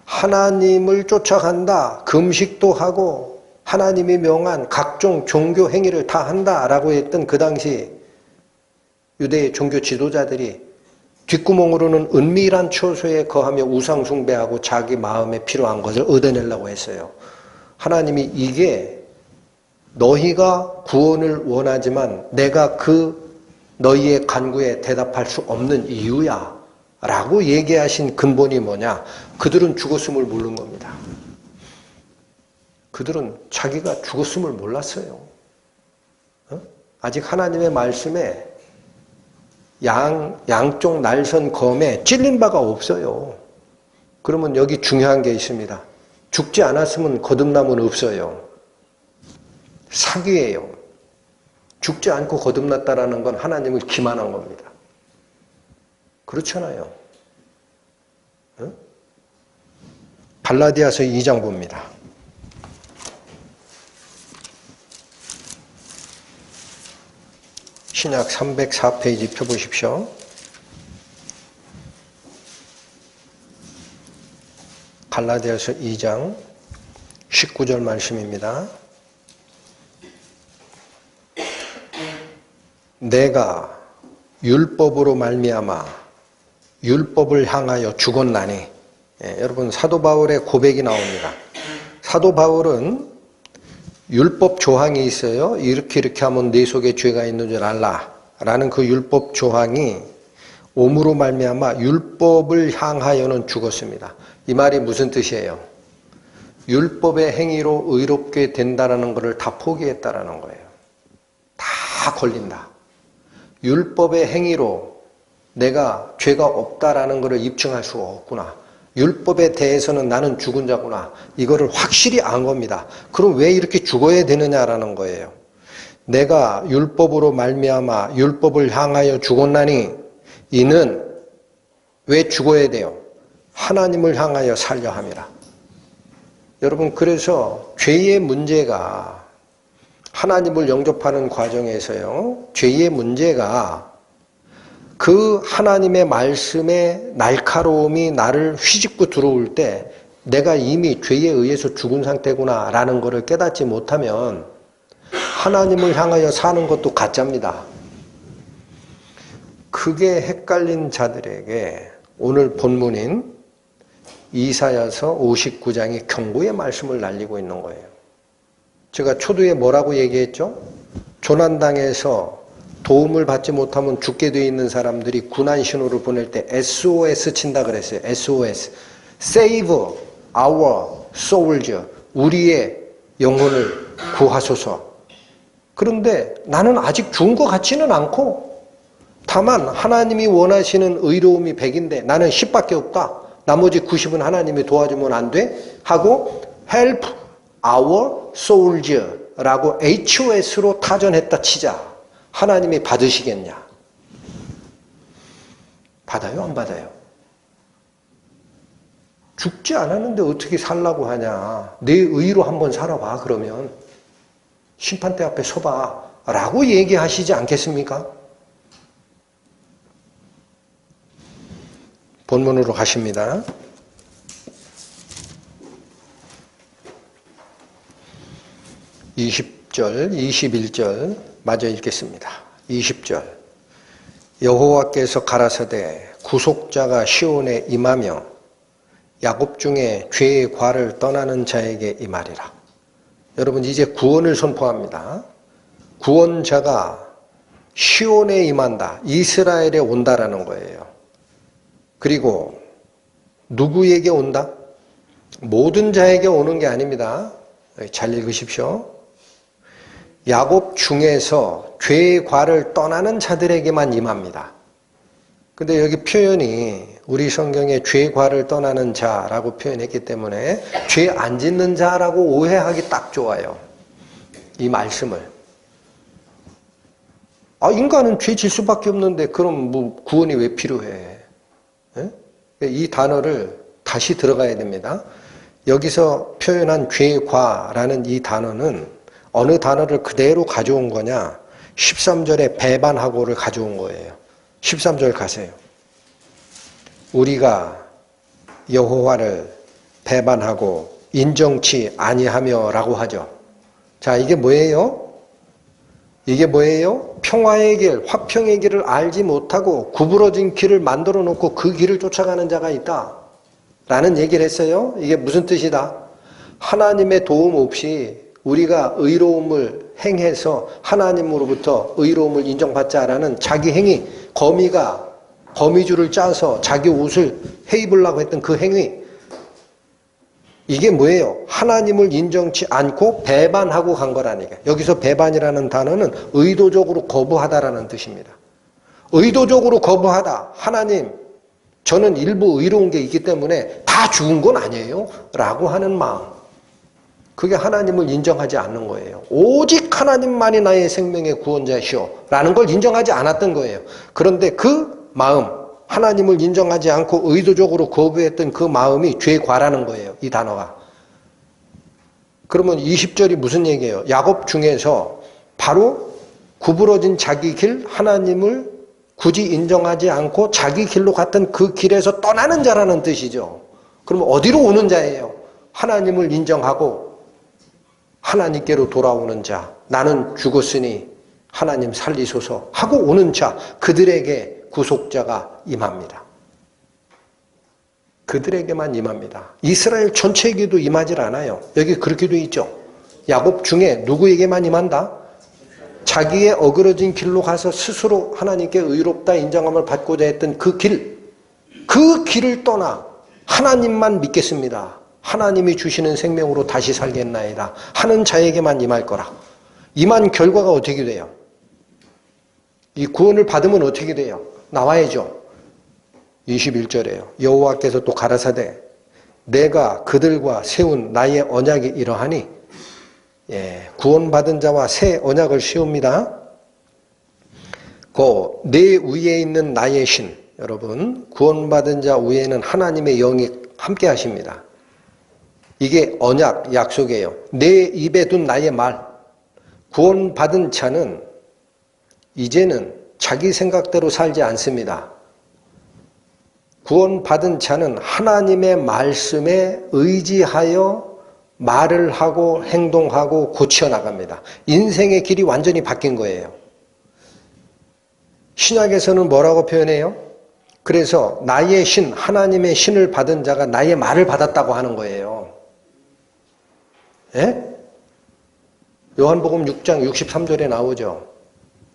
하나님을 쫓아간다. 금식도 하고 하나님이 명한 각종 종교 행위를 다 한다라고 했던 그 당시 유대의 종교 지도자들이 뒷구멍으로는 은밀한 처소에 거하며 우상 숭배하고 자기 마음에 필요한 것을 얻어내려고 했어요. 하나님이 이게 너희가 구원을 원하지만 내가 그 너희의 간구에 대답할 수 없는 이유야 라고 얘기하신 근본이 뭐냐? 그들은 죽었음을 모르는 겁니다. 그들은 자기가 죽었음을 몰랐어요. 아직 하나님의 말씀에 양쪽 날선 검에 찔린 바가 없어요. 그러면 여기 중요한 게 있습니다. 죽지 않았으면 거듭남은 없어요. 사기예요. 죽지 않고 거듭났다라는 건 하나님을 기만한 겁니다. 그렇잖아요. 갈라디아서 2장 봅니다. 신약 304페이지 펴보십시오. 갈라디아서 2장 19절 말씀입니다. 내가 율법으로 말미암아 율법을 향하여 죽었나니. 여러분, 사도 바울의 고백이 나옵니다. 사도 바울은 율법 조항이 있어요. 이렇게 하면 네 속에 죄가 있는 줄 알라 라는 그 율법 조항이 오므로 말미암아 율법을 향하여는 죽었습니다. 이 말이 무슨 뜻이에요? 율법의 행위로 의롭게 된다는 것을 다 포기했다라는 거예요. 다 걸린다. 율법의 행위로 내가 죄가 없다라는 것을 입증할 수가 없구나. 율법에 대해서는 나는 죽은 자구나. 이거를 확실히 안 겁니다. 그럼 왜 이렇게 죽어야 되느냐라는 거예요. 내가 율법으로 말미암아 율법을 향하여 죽었나니 이는 왜 죽어야 돼요? 하나님을 향하여 살려 함이라. 여러분, 그래서 죄의 문제가 하나님을 영접하는 과정에서요, 죄의 문제가 그 하나님의 말씀의 날카로움이 나를 휘집고 들어올 때 내가 이미 죄에 의해서 죽은 상태구나 라는 것을 깨닫지 못하면 하나님을 향하여 사는 것도 가짜입니다. 그게 헷갈린 자들에게 오늘 본문인 이사야서 59장이 경고의 말씀을 날리고 있는 거예요. 제가 초두에 뭐라고 얘기했죠? 조난당해서 도움을 받지 못하면 죽게 되어 있는 사람들이 군한 신호를 보낼 때 SOS 친다 그랬어요. SOS. Save our souls. 우리의 영혼을 구하소서. 그런데 나는 아직 죽은 것 같지는 않고 다만 하나님이 원하시는 의로움이 100인데 나는 10밖에 없다. 나머지 90은 하나님이 도와주면 안 돼? 하고 help our souls 라고 HOS로 타전했다 치자. 하나님이 받으시겠냐? 받아요? 안 받아요? 죽지 않았는데 어떻게 살라고 하냐? 내 의로 한번 살아봐. 그러면 심판대 앞에 서봐 라고 얘기하시지 않겠습니까? 본문으로 가십니다. 20절, 21절 마저 읽겠습니다. 20절 여호와께서 가라사대 구속자가 시온에 임하며 야곱 중에 죄의 과를 떠나는 자에게 임하리라. 여러분, 이제 구원을 선포합니다. 구원자가 시온에 임한다. 이스라엘에 온다라는 거예요. 그리고 누구에게 온다? 모든 자에게 오는 게 아닙니다. 잘 읽으십시오. 야곱 중에서 죄의 과를 떠나는 자들에게만 임합니다. 근데 여기 표현이 우리 성경에 죄의 과를 떠나는 자라고 표현했기 때문에 죄 안 짓는 자라고 오해하기 딱 좋아요. 이 말씀을. 인간은 죄 질 수밖에 없는데 그럼 뭐 구원이 왜 필요해? 이 단어를 다시 들어가야 됩니다. 여기서 표현한 죄의 과라는 이 단어는 어느 단어를 그대로 가져온 거냐? 13절에 배반하고를 가져온 거예요. 13절 가세요. 우리가 여호와를 배반하고 인정치 아니하며 라고 하죠. 자, 이게 뭐예요? 이게 뭐예요? 평화의 길, 화평의 길을 알지 못하고 구부러진 길을 만들어 놓고 그 길을 쫓아가는 자가 있다 라는 얘기를 했어요. 이게 무슨 뜻이다? 하나님의 도움 없이 우리가 의로움을 행해서 하나님으로부터 의로움을 인정받자라는 자기 행위, 거미줄을 짜서 자기 옷을 해입으려고 했던 그 행위, 이게 뭐예요? 하나님을 인정치 않고 배반하고 간 거라니까. 여기서 배반이라는 단어는 의도적으로 거부하다라는 뜻입니다. 의도적으로 거부하다. 하나님, 저는 일부 의로운 게 있기 때문에 다 죽은 건 아니에요 라고 하는 마음. 그게 하나님을 인정하지 않는 거예요. 오직 하나님만이 나의 생명의 구원자시오 라는 걸 인정하지 않았던 거예요. 그런데 그 마음, 하나님을 인정하지 않고 의도적으로 거부했던 그 마음이 죄의 과라는 거예요. 이 단어가. 그러면 20절이 무슨 얘기예요? 야곱 중에서 바로 구부러진 자기 길, 하나님을 굳이 인정하지 않고 자기 길로 갔던 그 길에서 떠나는 자라는 뜻이죠. 그러면 어디로 오는 자예요? 하나님을 인정하고 하나님께로 돌아오는 자. 나는 죽었으니 하나님 살리소서 하고 오는 자. 그들에게 구속자가 임합니다. 그들에게만 임합니다. 이스라엘 전체에게도 임하질 않아요. 여기 그렇게 돼 있죠. 야곱 중에 누구에게만 임한다? 자기의 어그러진 길로 가서 스스로 하나님께 의롭다 인정함을 받고자 했던 그 길을 떠나 하나님만 믿겠습니다. 하나님이 주시는 생명으로 다시 살겠나이다 하는 자에게만 임할 거라. 임한 결과가 어떻게 돼요? 이 구원을 받으면 어떻게 돼요? 나와야죠. 21절에요. 여호와께서 또 가라사대 내가 그들과 세운 나의 언약이 이러하니, 구원받은 자와 새 언약을 세웁니다. 내 위에 있는 나의 신, 여러분 구원받은 자 위에는 하나님의 영이 함께 하십니다. 이게 언약, 약속이에요. 내 입에 둔 나의 말. 구원받은 자는 이제는 자기 생각대로 살지 않습니다. 구원받은 자는 하나님의 말씀에 의지하여 말을 하고 행동하고 고쳐나갑니다. 인생의 길이 완전히 바뀐 거예요. 신약에서는 뭐라고 표현해요? 그래서 나의 신, 하나님의 신을 받은 자가 나의 말을 받았다고 하는 거예요. 예? 요한복음 6장 63절에 나오죠.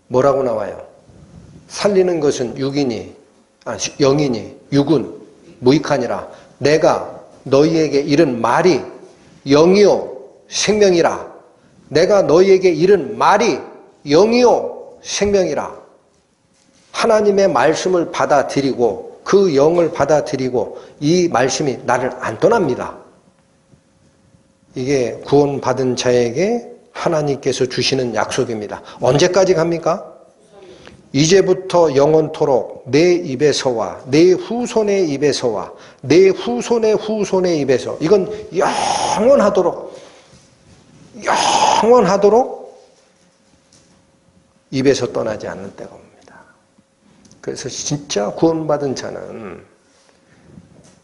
뭐라고 나와요? 살리는 것은 영이니 육은 무익하니라. 내가 너희에게 이른 말이 영이요 생명이라. 내가 너희에게 이른 말이 영이요 생명이라. 하나님의 말씀을 받아들이고 그 영을 받아들이고 이 말씀이 나를 안 떠납니다. 이게 구원받은 자에게 하나님께서 주시는 약속입니다. 언제까지 갑니까? 이제부터 영원토록 내 입에서와 내 후손의 입에서와 내 후손의 후손의 입에서, 이건 영원하도록 입에서 떠나지 않는 때가 옵니다. 그래서 진짜 구원받은 자는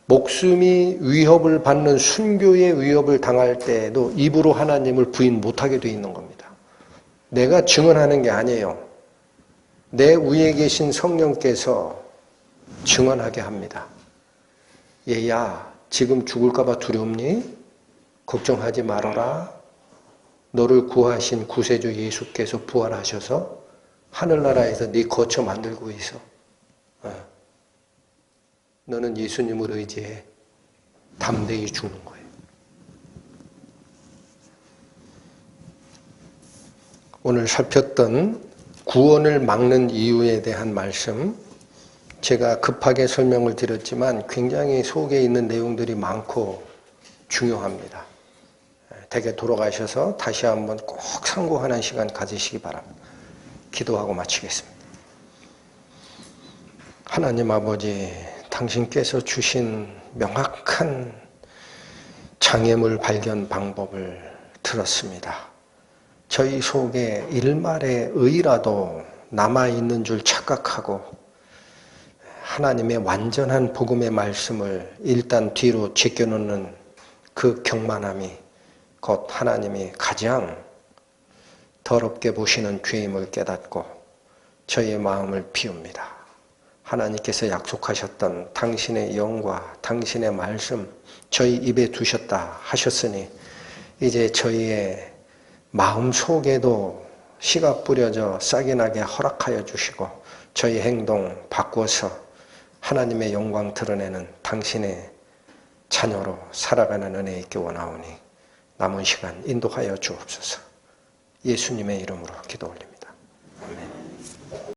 목숨이 위협을 받는 순교의 위협을 당할 때에도 입으로 하나님을 부인 못하게 돼 있는 겁니다. 내가 증언하는 게 아니에요. 내 위에 계신 성령께서 증언하게 합니다. 얘야, 지금 죽을까 봐 두렵니? 걱정하지 말아라. 너를 구하신 구세주 예수께서 부활하셔서 하늘나라에서 네 거처 만들고 있어. 너는 예수님을 의지해. 담대히 죽는 거예요. 오늘 살폈던 구원을 막는 이유에 대한 말씀, 제가 급하게 설명을 드렸지만 굉장히 속에 있는 내용들이 많고 중요합니다. 댁에 돌아가셔서 다시 한번 꼭 상고하는 시간 가지시기 바랍니다. 기도하고 마치겠습니다. 하나님 아버지, 당신께서 주신 명확한 장애물 발견 방법을 들었습니다. 저희 속에 일말의 의라도 남아있는 줄 착각하고 하나님의 완전한 복음의 말씀을 일단 뒤로 제껴놓는 그 경만함이 곧 하나님이 가장 더럽게 보시는 죄임을 깨닫고 저희의 마음을 비웁니다. 하나님께서 약속하셨던 당신의 영과 당신의 말씀 저희 입에 두셨다 하셨으니 이제 저희의 마음 속에도 씨가 뿌려져 싹이 나게 허락하여 주시고 저희 행동 바꾸어서 하나님의 영광 드러내는 당신의 자녀로 살아가는 은혜 있게 원하오니 남은 시간 인도하여 주옵소서. 예수님의 이름으로 기도 올립니다. 아멘.